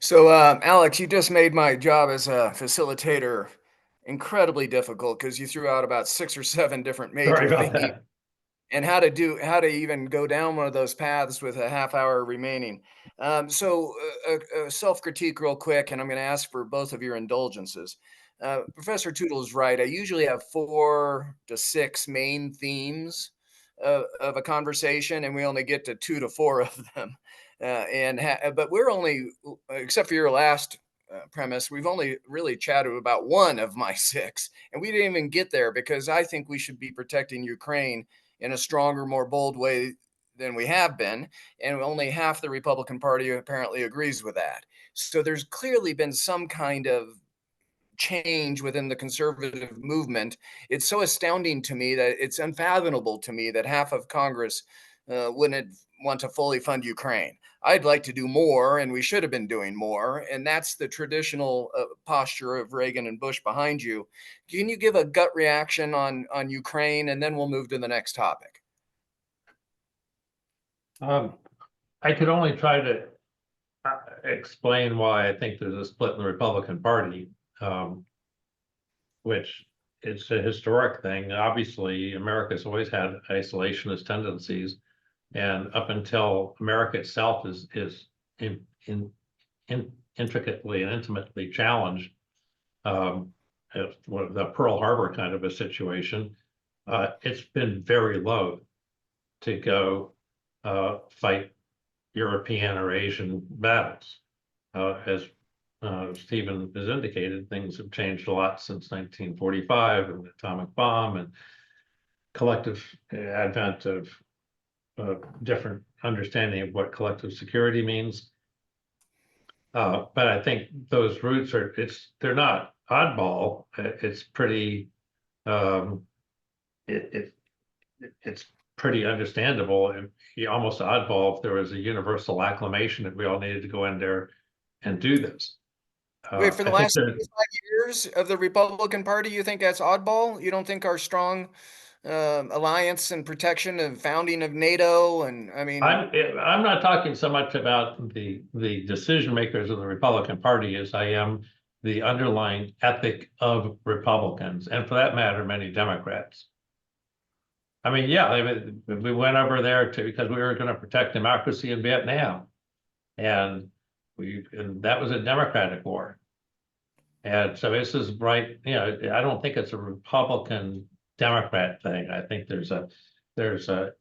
So, Alex, you just made my job as a facilitator incredibly difficult because you threw out about 6 or 7 different Sorry major about themes that. and how to even go down one of those paths with a half hour remaining. So, a self-critique real quick, and I'm going to ask for both of your indulgences. Professor Tootle is right. I usually have 4 to 6 main themes of a conversation, and we only get to 2 to 4 of them. But we're only, except for your last premise, we've only really chatted about one of my 6, and we didn't even get there because I think we should be protecting Ukraine in a stronger, more bold way than we have been. And only half the Republican Party apparently agrees with that. So there's clearly been some kind of change within the conservative movement. It's so astounding to me that it's unfathomable to me that half of Congress wouldn't want to fully fund Ukraine. I'd like to do more, and we should have been doing more. And that's the traditional posture of Reagan and Bush behind you. Can you give a gut reaction on Ukraine, and then we'll move to the next topic? I could only try to explain why I think there's a split in the Republican Party, which it's a historic thing. Obviously, America's always had isolationist tendencies, and up until America itself is intricately and intimately challenged, the Pearl Harbor kind of a situation, it's been very loath to go fight European or Asian battles. As Stephen has indicated, things have changed a lot since 1945 and the atomic bomb and collective advent of different understanding of what collective security means. But I think those roots they're not oddball. It's pretty it's pretty understandable and almost oddball if there was a universal acclamation that we all needed to go in there and do this. Wait, for the I think last 25 years of the Republican Party, you think that's oddball? You don't think our strong alliance and protection and founding of NATO, and I mean, I'm not talking so much about the decision makers of the Republican Party as I am the underlying ethic of Republicans, and for that matter, many Democrats. I mean, yeah, we went over there because we were going to protect democracy in Vietnam, and that was a democratic war. And so this is right, I don't think it's a Republican Democrat thing. I think there's a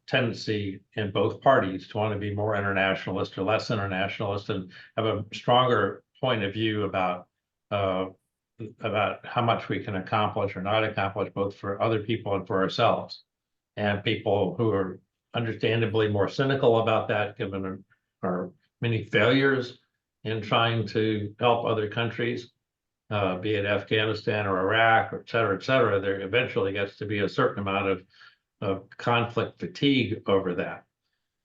tendency in both parties to want to be more internationalist or less internationalist and have a stronger point of view about how much we can accomplish or not accomplish, both for other people and for ourselves. And people who are understandably more cynical about that, given our many failures in trying to help other countries, be it Afghanistan or Iraq, or et cetera, there eventually gets to be a certain amount of conflict fatigue over that.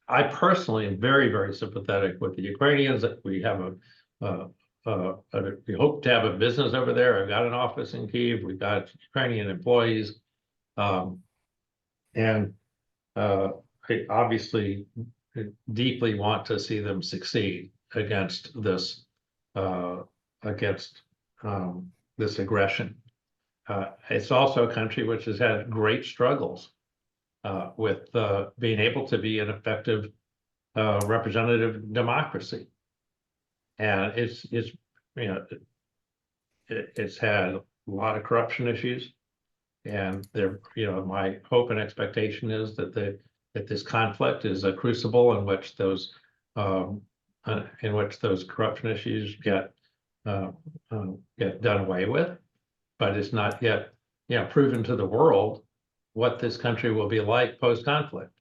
I personally am very, very sympathetic with the Ukrainians. We have we hope to have a business over there. I've got an office in Kyiv. We've got Ukrainian employees. And I obviously deeply want to see them succeed against this this aggression. It's also a country which has had great struggles with being able to be an effective representative democracy, and it's had a lot of corruption issues. And my hope and expectation is that this conflict is a crucible in which those corruption issues get done away with, but it's not yet proven to the world what this country will be like post-conflict.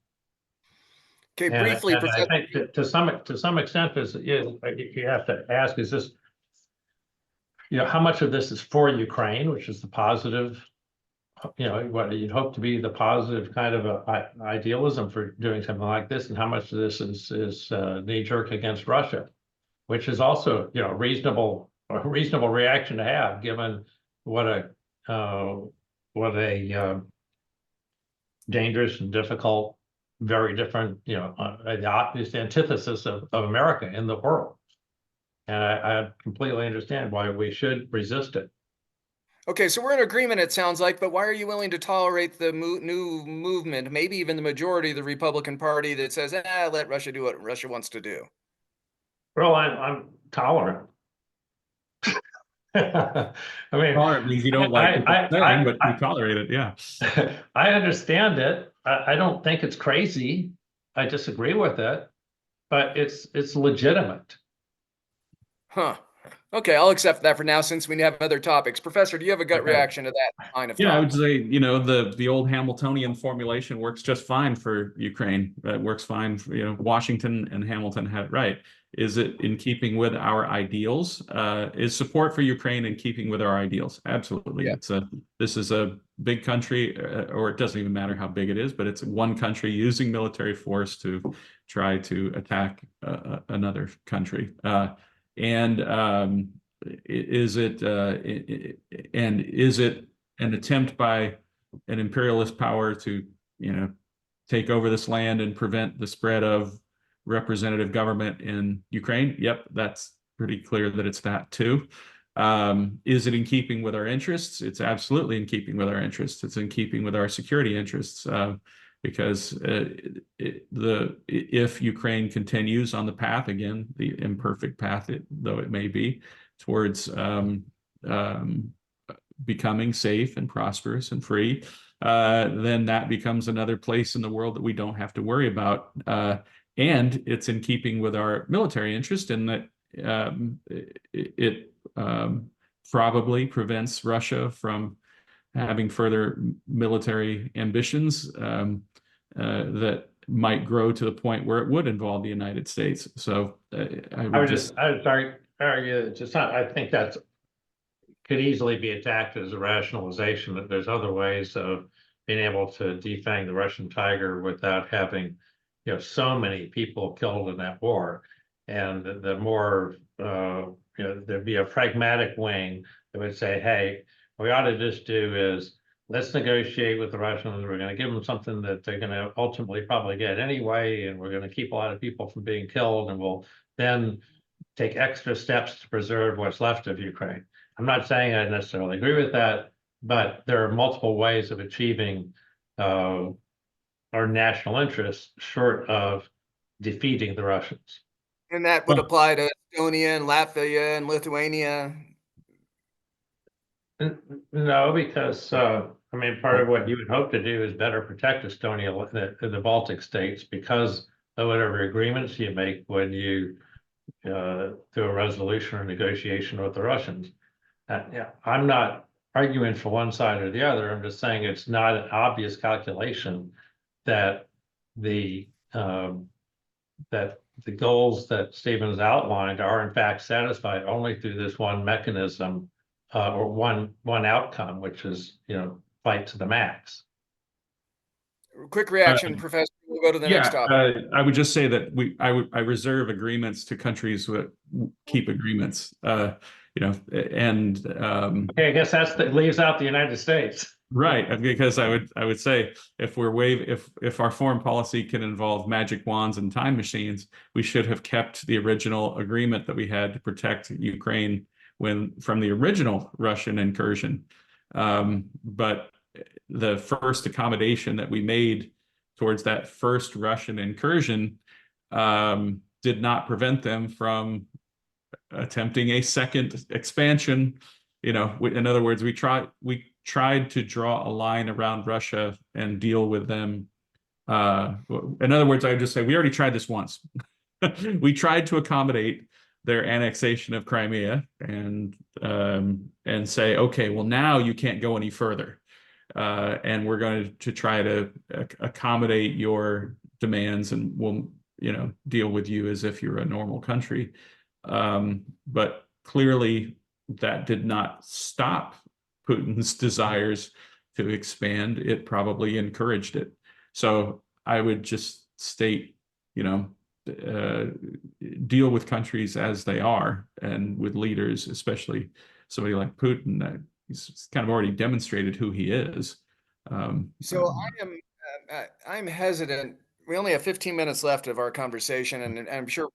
Okay, And briefly, I Professor. think to some extent, you have to ask: is this, how much of this is for Ukraine, which is the positive? What you'd hope to be the positive kind of idealism for doing something like this, and how much of this is knee-jerk against Russia, which is also a reasonable reaction to have, given what a dangerous and difficult, very different, the antithesis of America in the world. And I completely understand why we should resist it. Okay, so we're in agreement, it sounds like, but why are you willing to tolerate the new movement, maybe even the majority of the Republican Party, that says, let Russia do what Russia wants to do? Well, I'm tolerant. I mean, Tolerant means you don't like what they're saying, but you tolerate it. Yeah. I understand it. I don't think it's crazy. I disagree with it, but it's legitimate. Huh. Okay, I'll accept that for now, since we have other topics. Professor, do you have a gut reaction to that line of thought? Yeah, I would say, the old Hamiltonian formulation works just fine for Ukraine. It works fine for, Washington and Hamilton had it right. Is it in keeping with our ideals? Is support for Ukraine in keeping with our ideals? Absolutely. Yeah. This is a big country, or it doesn't even matter how big it is, but it's one country using military force to try to attack another country. Is it an attempt by an imperialist power to take over this land and prevent the spread of representative government in Ukraine? Yep, that's pretty clear that it's that too. Is it in keeping with our interests? It's absolutely in keeping with our interests. It's in keeping with our security interests. Because if Ukraine continues on the path, again, the imperfect path, though it may be, towards becoming safe and prosperous and free, then that becomes another place in the world that we don't have to worry about. And it's in keeping with our military interest in that it probably prevents Russia from having further military ambitions that might grow to the point where it would involve the United States. So I would argue just not. I think that could easily be attacked as a rationalization that there's other ways of being able to defang the Russian tiger without having, so many people killed in that war. And the more, there'd be a pragmatic wing that would say, hey, what we ought to just do is let's negotiate with the Russians. We're going to give them something that they're going to ultimately probably get anyway, and we're going to keep a lot of people from being killed, and we'll then take extra steps to preserve what's left of Ukraine. I'm not saying I necessarily agree with that, but there are multiple ways of achieving our national interests short of defeating the Russians. And that would apply to Estonia and Latvia and Lithuania. No, because I mean, part of what you would hope to do is better protect Estonia, the Baltic states, because of whatever agreements you make when you do a resolution or negotiation with the Russians. Yeah, I'm not arguing for one side or the other. I'm just saying it's not an obvious calculation that the that the goals that Stevens outlined are in fact satisfied only through this one mechanism or one outcome, which is, fight to the max. Quick reaction, Professor. We'll go to the next topic. I would just say that I reserve agreements to countries that keep agreements. And Okay, I guess that leaves out the United States. Right, because I would say if if our foreign policy can involve magic wands and time machines, we should have kept the original agreement that we had to protect Ukraine from the original Russian incursion. But the first accommodation that we made towards that first Russian incursion did not prevent them from attempting a second expansion. In other words, we tried to draw a line around Russia and deal with them. In other words, I would just say we already tried this once. We tried to accommodate their annexation of Crimea and say, okay, well, now you can't go any further. And we're going to try to accommodate your demands, and we'll deal with you as if you're a normal country. But clearly that did not stop Putin's desires to expand. It probably encouraged it. So I would just state, deal with countries as they are, and with leaders, especially somebody like Putin, that he's kind of already demonstrated who he is. So I'm hesitant. We only have 15 minutes left of our conversation, and I'm sure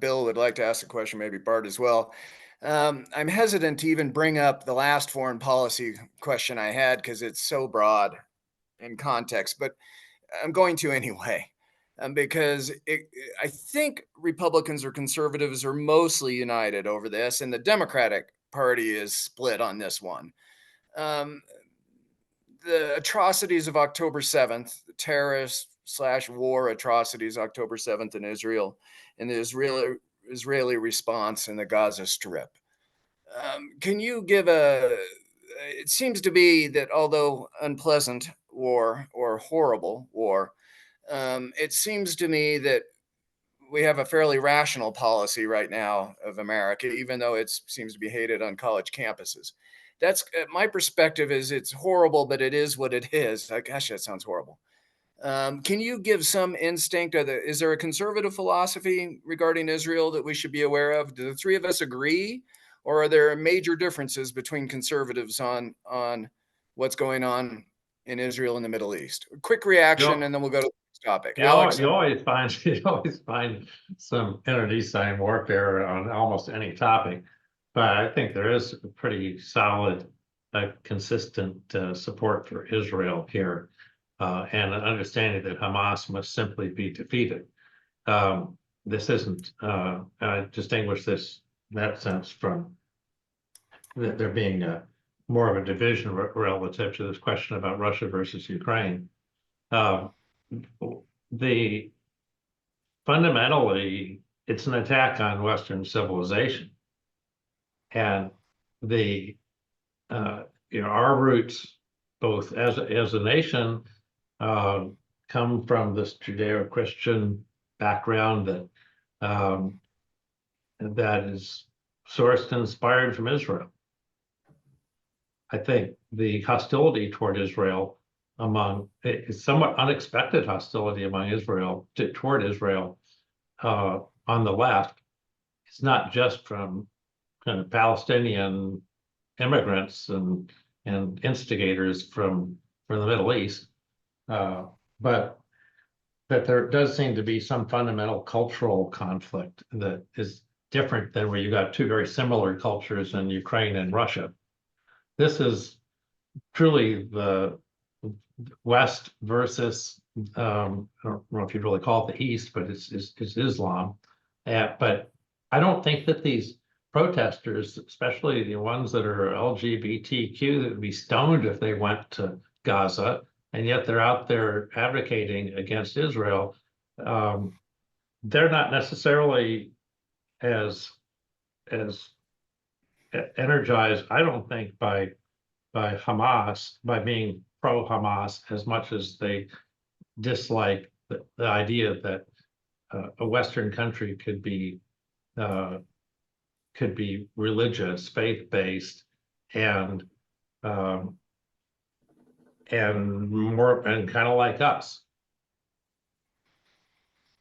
Bill would like to ask a question, maybe Bart as well. I'm hesitant to even bring up the last foreign policy question I had because it's so broad in context, but I'm going to anyway, because I think Republicans or conservatives are mostly united over this, and the Democratic Party is split on this one. The atrocities of October 7th, the terrorist/war atrocities October 7th in Israel, and the Israeli response in the Gaza Strip. Can you give it seems to be that although unpleasant war or horrible war, it seems to me that we have a fairly rational policy right now of America, even though it seems to be hated on college campuses. That's my perspective. Is it's horrible, but it is what it is. Gosh, that sounds horrible. Can you give some instinct? Is there a conservative philosophy regarding Israel that we should be aware of? Do the three of us agree, or are there major differences between conservatives on what's going on in Israel and the Middle East? A quick reaction, and then we'll go to the next topic. Alex, You always find some internecine warfare on almost any topic, but I think there is a pretty solid, consistent support for Israel here. And an understanding that Hamas must simply be defeated. This isn't, I distinguish this in that sense from there being more of a division relative to this question about Russia versus Ukraine. Fundamentally, it's an attack on Western civilization. And our roots, both as a nation, come from this Judeo-Christian background that is sourced and inspired from Israel. I think the hostility toward Israel it's somewhat unexpected hostility among toward Israel on the left. It's not just from kind of Palestinian immigrants and instigators from the Middle East. But there does seem to be some fundamental cultural conflict that is different than where you got two very similar cultures in Ukraine and Russia. This is truly the West versus I don't know if you'd really call it the East, but it's Islam. But I don't think that these protesters, especially the ones that are LGBTQ, that would be stoned if they went to Gaza, and yet they're out there advocating against Israel. They're not necessarily as energized, I don't think, by Hamas, by being pro Hamas, as much as they dislike the idea that a Western country uh, could be religious, faith-based, and um, and kind of like us.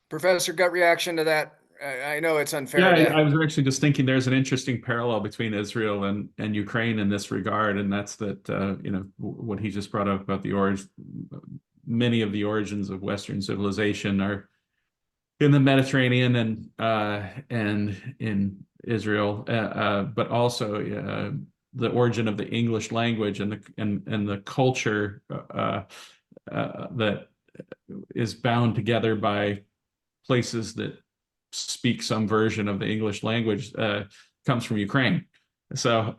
Professor, gut reaction to that? I know it's unfair Yeah, to. I was actually just thinking there's an interesting parallel between Israel and Ukraine in this regard, and that's that what he just brought up about the origin. Many of the origins of Western civilization are in the Mediterranean and in Israel, but also the origin of the English language and the culture that is bound together by places that speak some version of the English language comes from Ukraine. So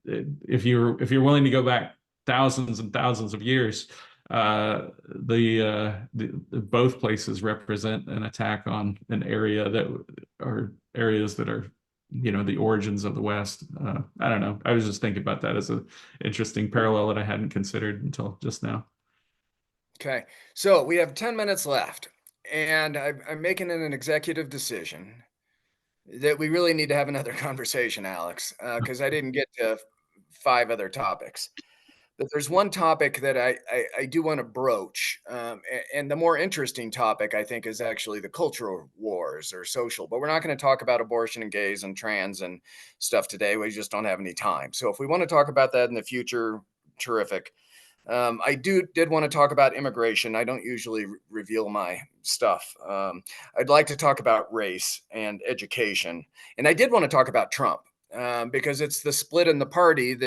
if you're willing to go back thousands and thousands of years, both places represent an attack on an area that are areas that are the origins of the West. I don't know. I was just thinking about that as an interesting parallel that I hadn't considered until just now. Okay, so we have 10 minutes left, and I'm making an executive decision that we really need to have another conversation, Alex, because I didn't get to 5 other topics. But there's one topic that I do want to broach, and the more interesting topic I think is actually the cultural wars or social. But we're not going to talk about abortion and gays and trans and stuff today. We just don't have any time. So if we want to talk about that in the future, terrific. I did want to talk about immigration. I don't usually reveal my stuff. I'd like to talk about race and education, and I did want to talk about Trump because it's the split in the party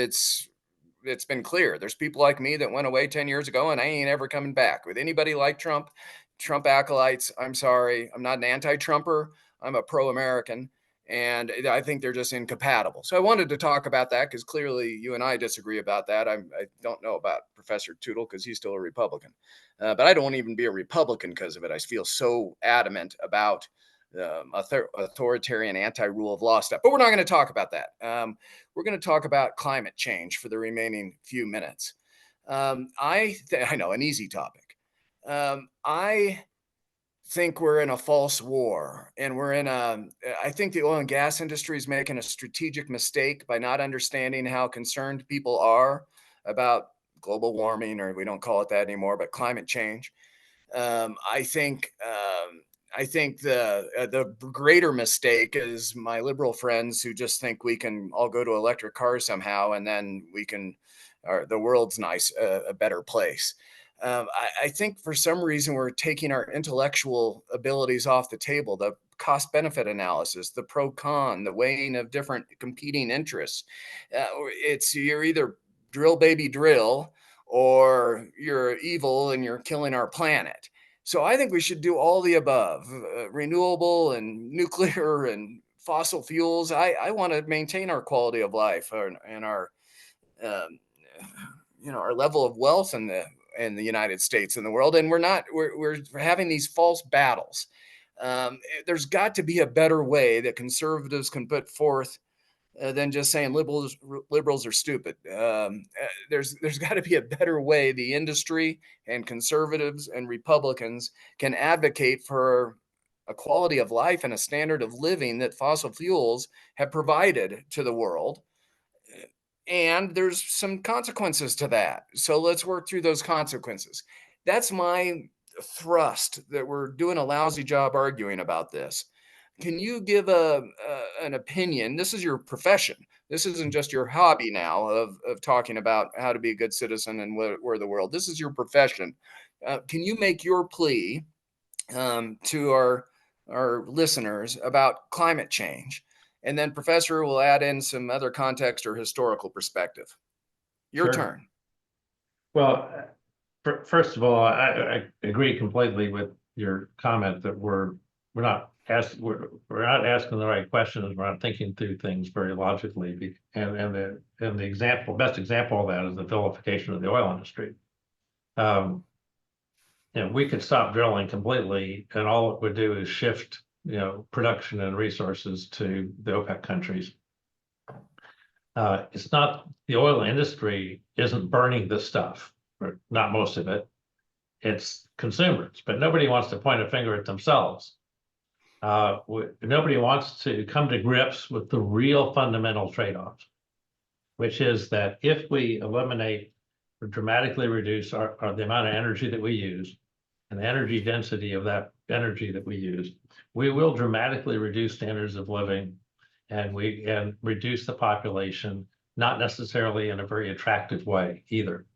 it's been clear. There's people like me that went away 10 years ago, and I ain't ever coming back. With anybody like Trump, Trump acolytes, I'm sorry, I'm not an anti-Trumper. I'm a pro-American. And I think they're just incompatible. So I wanted to talk about that because clearly you and I disagree about that. I don't know about Professor Tootle because he's still a Republican. But I don't want to even be a Republican because of it. I feel so adamant about authoritarian anti-rule of law stuff. But we're not going to talk about that. We're going to talk about climate change for the remaining few minutes. I know, an easy topic. I think we're in a false war, and I think the oil and gas industry is making a strategic mistake by not understanding how concerned people are about global warming, or we don't call it that anymore, but climate change. I think the greater mistake is my liberal friends who just think we can all go to electric cars somehow, and then the world's a better place. I think for some reason we're taking our intellectual abilities off the table. The cost benefit analysis, the pro con, the weighing of different competing interests. You're either drill baby drill, or you're evil and you're killing our planet. So I think we should do all the above, renewable and nuclear and fossil fuels. I want to maintain our quality of life and our um, our level of wealth in the United States and the world, and we're having these false battles. There's got to be a better way that conservatives can put forth than just saying liberals are stupid. There's got to be a better way the industry and conservatives and Republicans can advocate for a quality of life and a standard of living that fossil fuels have provided to the world. And there's some consequences to that. So let's work through those consequences. That's my thrust, that we're doing a lousy job arguing about this. Can you give an opinion? This is your profession. This isn't just your hobby now of talking about how to be a good citizen and where the world. This is your profession. Can you make your plea to our listeners about climate change? And then Professor will add in some other context or historical perspective. Your Sure. turn. Well, First of all, I agree completely with your comment that we're not asking the right questions. We're not thinking through things very logically. And the best example of that is the vilification of the oil industry. We could stop drilling completely, and all it would do is shift, production and resources to the OPEC countries. It's not the oil industry isn't burning this stuff, or not most of it. It's consumers, but nobody wants to point a finger at themselves. Nobody wants to come to grips with the real fundamental trade-offs, which is that if we eliminate or dramatically reduce the amount of energy that we use and the energy density of that energy that we use, we will dramatically reduce standards of living and reduce the population, not necessarily in a very attractive way either.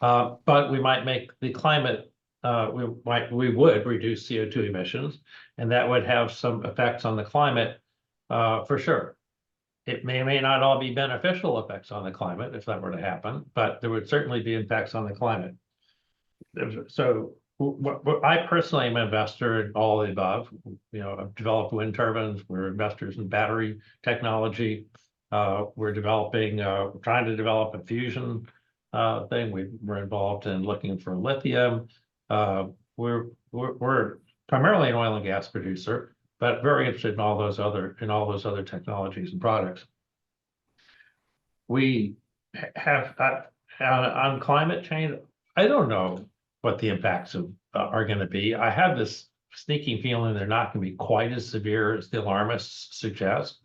But we might make the climate, we would reduce CO2 emissions, and that would have some effects on the climate for sure. It may not all be beneficial effects on the climate if that were to happen, but there would certainly be impacts on the climate. So I personally am an investor in all of the above. I've developed wind turbines. We're investors in battery technology. We're trying to develop a fusion thing. We're involved in looking for lithium. We're primarily an oil and gas producer, but very interested in all those other technologies and products. We have on climate change. I don't know what the impacts are going to be. I have this sneaking feeling they're not going to be quite as severe as the alarmists suggest.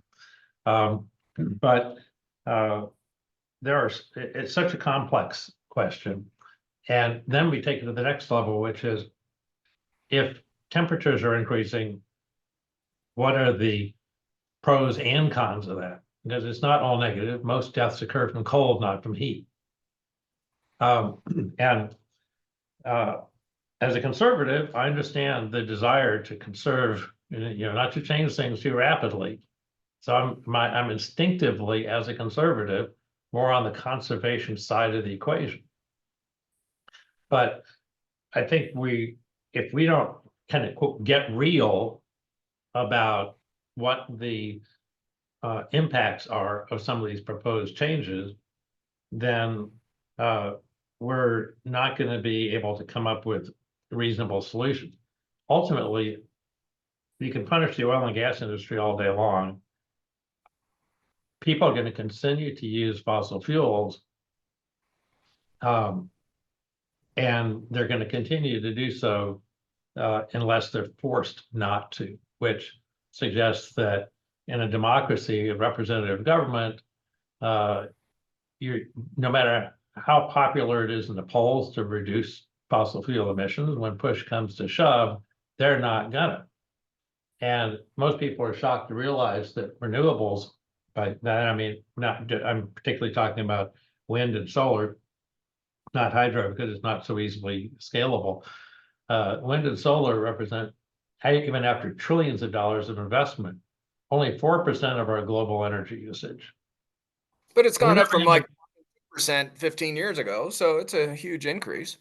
But it's such a complex question. And then we take it to the next level, which is if temperatures are increasing, what are the pros and cons of that? Because it's not all negative. Most deaths occur from cold, not from heat. As a conservative, I understand the desire to conserve, not to change things too rapidly. So I'm instinctively, as a conservative, more on the conservation side of the equation. But I think if we don't kind of quote, get real about what the impacts are of some of these proposed changes, then we're not going to be able to come up with reasonable solutions. Ultimately, you can punish the oil and gas industry all day long. People are going to continue to use fossil fuels, and they're going to continue to do so unless they're forced not to, which suggests that in a democracy, a representative government, no matter how popular it is in the polls to reduce fossil fuel emissions, when push comes to shove, they're not gonna. And most people are shocked to realize that renewables, by that I mean, I'm particularly talking about wind and solar, not hydro, because it's not so easily scalable. Wind and solar represent, even after trillions of dollars of investment, only 4% of our global energy usage. But it's gone up from like 2% 15 years ago, so it's a huge increase.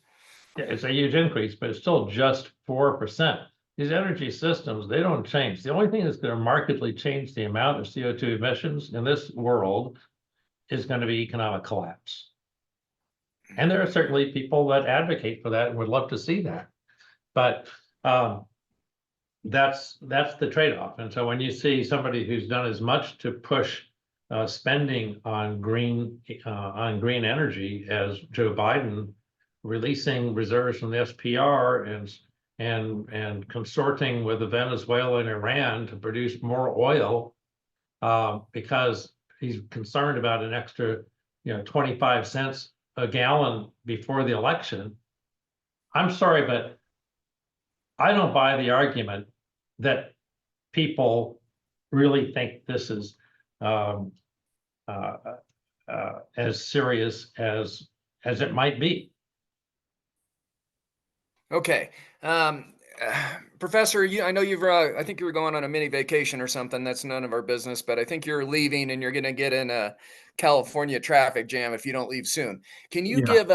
Yeah, it's a huge increase, but it's still just 4%. These energy systems, they don't change. The only thing that's going to markedly change the amount of CO2 emissions in this world is going to be economic collapse. And there are certainly people that advocate for that and would love to see that. But that's the trade-off. And so when you see somebody who's done as much to push spending on green energy as Joe Biden, releasing reserves from the SPR and consorting with Venezuela and Iran to produce more oil because he's concerned about an extra 25 cents a gallon before the election. I'm sorry, but I don't buy the argument that people really think this is as serious as it might be. Okay. Professor, I know I think you were going on a mini vacation or something. That's none of our business, but I think you're leaving and you're going to get in a California traffic jam if you don't leave soon. Can you give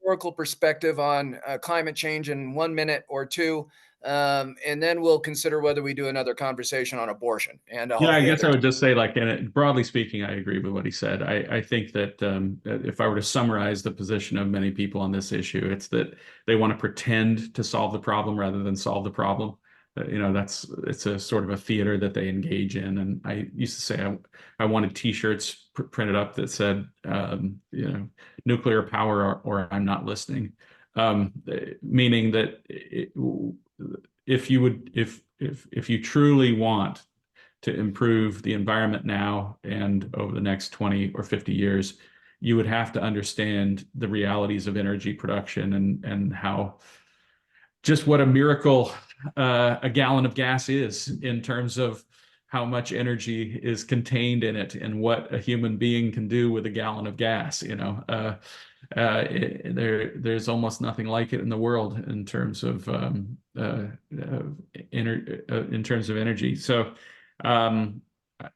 historical perspective on climate change in 1 minute or two, and then we'll consider whether we do another conversation on abortion and Yeah, all I the guess I other. would just say, like, broadly speaking, I agree with what he said. I think that if I were to summarize the position of many people on this issue, it's that they want to pretend to solve the problem rather than solve the problem. It's a sort of a theater that they engage in. And I used to say I wanted T-shirts printed up that said, nuclear power or I'm not listening. Meaning that if you truly want to improve the environment now and over the next 20 or 50 years, you would have to understand the realities of energy production and how just what a miracle a gallon of gas is in terms of how much energy is contained in it and what a human being can do with a gallon of gas. There's almost nothing like it in the world in terms of energy. So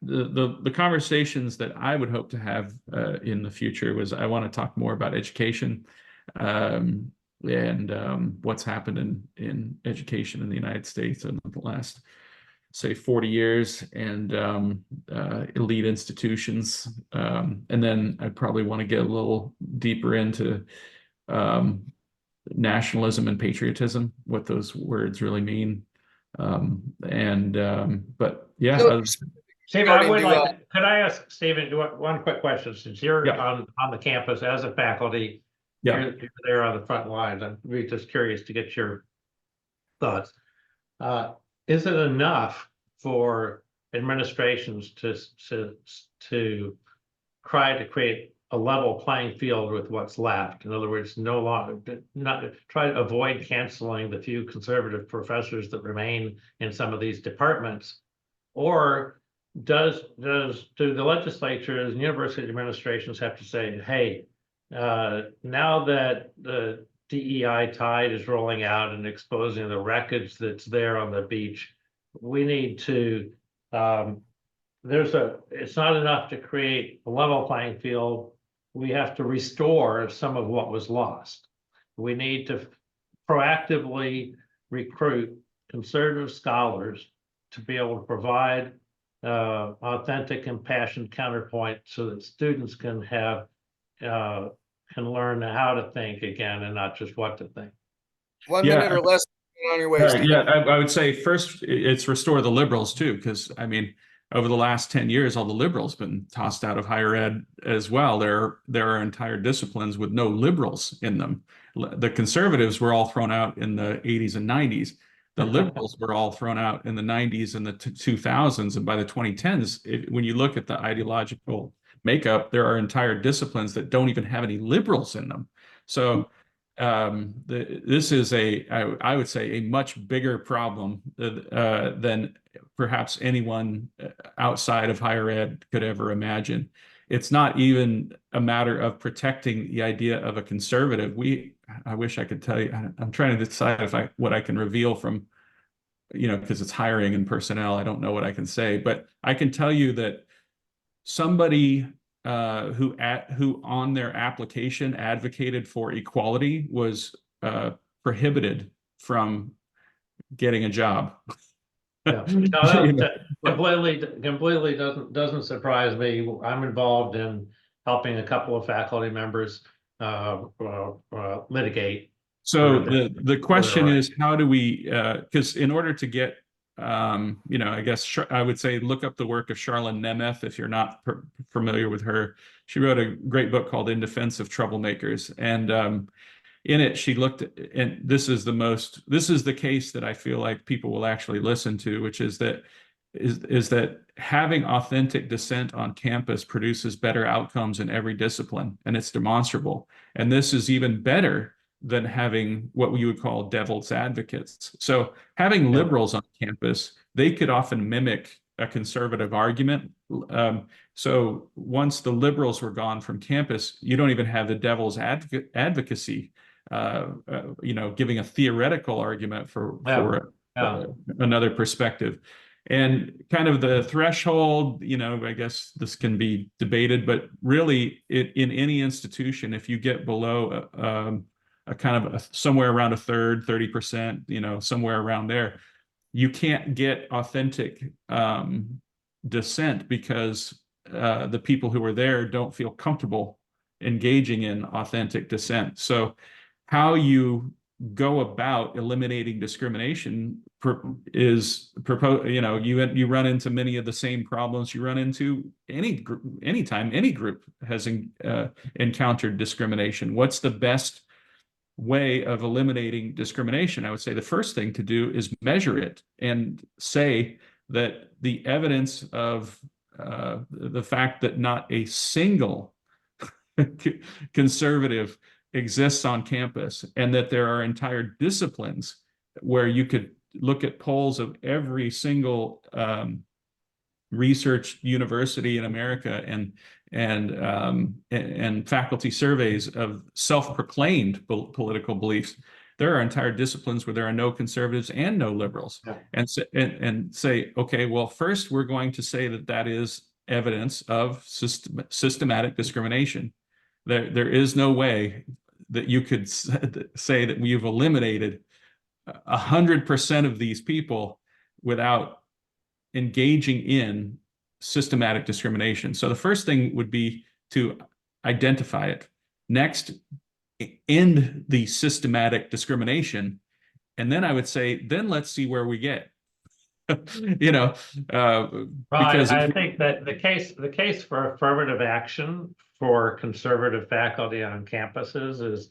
the conversations that I would hope to have in the future was I want to talk more about education. And what's happened in education in the United States in the last, say, 40 years, and elite institutions. And then I probably want to get a little deeper into nationalism and patriotism, what those words really mean. But yeah. So, Stephen, I would like to, could I ask Stephen one quick question? Since you're Yeah. on the campus as a faculty, Yeah. you're there on the front lines. I'm really just curious to get your thoughts. Is it enough for administrations to try to create a level playing field with what's left? In other words, not try to avoid canceling the few conservative professors that remain in some of these departments, or do the legislatures and university administrations have to say, hey, now that the DEI tide is rolling out and exposing the wreckage that's there on the beach, we need to, it's not enough to create a level playing field. We have to restore some of what was lost. We need to proactively recruit conservative scholars to be able to provide authentic, impassioned counterpoint so that students can learn how to think again and not just what to think. 1 minute or less on your way, Right, Stephen. yeah, I would say first it's restore the liberals too, because I mean, over the last 10 years, all the liberals been tossed out of higher ed as well. There are entire disciplines with no liberals in them. The conservatives were all thrown out in the 80s and 90s. The liberals were all thrown out in the 90s and the 2000s. And by the 2010s, when you look at the ideological makeup, there are entire disciplines that don't even have any liberals in them. So this is I would say, a much bigger problem than perhaps anyone outside of higher ed could ever imagine. It's not even a matter of protecting the idea of a conservative. I wish I could tell you. I'm trying to decide what I can reveal from, because it's hiring and personnel. I don't know what I can say, but I can tell you that somebody who on their application advocated for equality was prohibited from getting a job. Yeah. No, completely doesn't surprise me. I'm involved in helping a couple of faculty members litigate. So the question is, how do we, because in order to get, I guess I would say look up the work of Charlene Nemeth if you're not familiar with her. She wrote a great book called In Defense of Troublemakers. And in it, she looked at, and this is the case that I feel like people will actually listen to, which is that having authentic dissent on campus produces better outcomes in every discipline, and it's demonstrable. And this is even better than having what we would call devil's advocates. So having liberals on campus, they could often mimic a conservative argument. So once the liberals were gone from campus, you don't even have the devil's advocacy, giving a theoretical argument for another perspective. And kind of the threshold, I guess this can be debated, but really in any institution, if you get below a kind of somewhere around a third, 30%, somewhere around there. You can't get authentic dissent because the people who are there don't feel comfortable engaging in authentic dissent. So how you go about eliminating discrimination is you run into many of the same problems you run into anytime any group has encountered discrimination. What's the best way of eliminating discrimination? I would say the first thing to do is measure it and say that the evidence of the fact that not a single conservative exists on campus, and that there are entire disciplines where you could look at polls of every single research university in America and faculty surveys of self-proclaimed political beliefs. There are entire disciplines where there are no conservatives and no liberals. Yeah. And say, okay, well, first we're going to say that is evidence of systematic discrimination. There is no way that you could say that we've eliminated 100% of these people without engaging in systematic discrimination. So the first thing would be to identify it. Next, end the systematic discrimination. And then I would say, then let's see where we get. Because I think that the case for affirmative action for conservative faculty on campuses is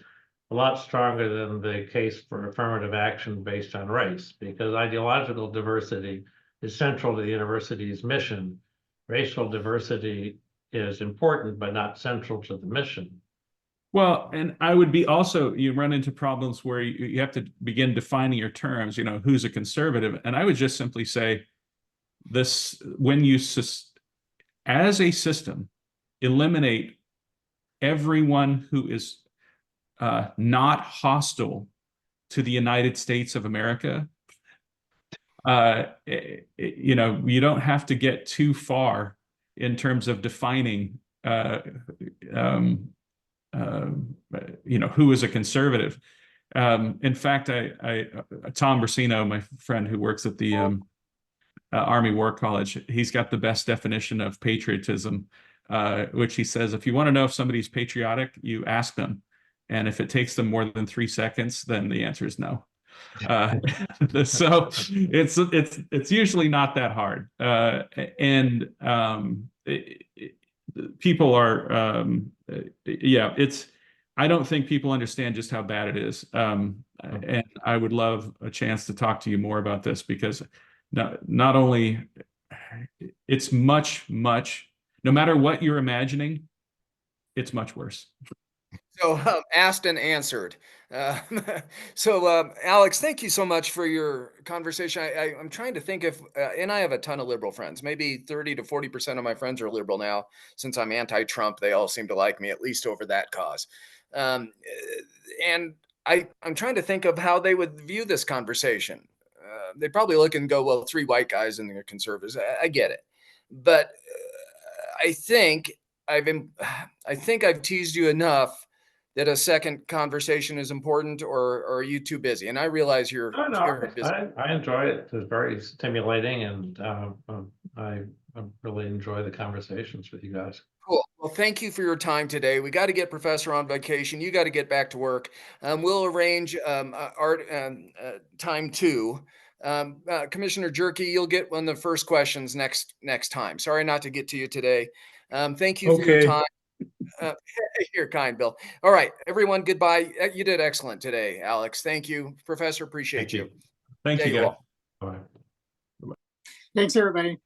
a lot stronger than the case for affirmative action based on race, because ideological diversity is central to the university's mission. Racial diversity is important, but not central to the mission. Well, and I would be also, you run into problems where you have to begin defining your terms, who's a conservative. And I would just simply say this, when you, as a system, eliminate everyone who is not hostile to the United States of America, you don't have to get too far in terms of defining who is a conservative. In fact, Tom Brasino, my friend who works at the Army War College, he's got the best definition of patriotism, which he says, if you want to know if somebody's patriotic, you ask them. And if it takes them more than 3 seconds, then the answer is no. So it's usually not that hard. People are, I don't think people understand just how bad it is. And I would love a chance to talk to you more about this, because not only it's much, no matter what you're imagining, it's much worse. So asked and answered. Alex, thank you so much for your conversation. I'm trying to think if, and I have a ton of liberal friends, maybe 30 to 40% of my friends are liberal now. Since I'm anti-Trump, they all seem to like me, at least over that cause. And I'm trying to think of how they would view this conversation. They probably look and go, well, 3 white guys and they're conservatives. I get it. But I think I've teased you enough that a second conversation is important, or are you too busy? And I realize you're busy. I enjoy it. It's very stimulating, and I really enjoy the conversations with you guys. Cool. Well, thank you for your time today. We got to get Professor on vacation. You got to get back to work. We'll arrange time 2. Commissioner Jerky, you'll get one of the first questions next time. Sorry not to get to you today. Thank you for your time. You're kind, Bill. All right, everyone, goodbye. You did excellent today, Alex. Thank you, Professor. Appreciate you. Thank you, guys. Bye. Thanks, everybody.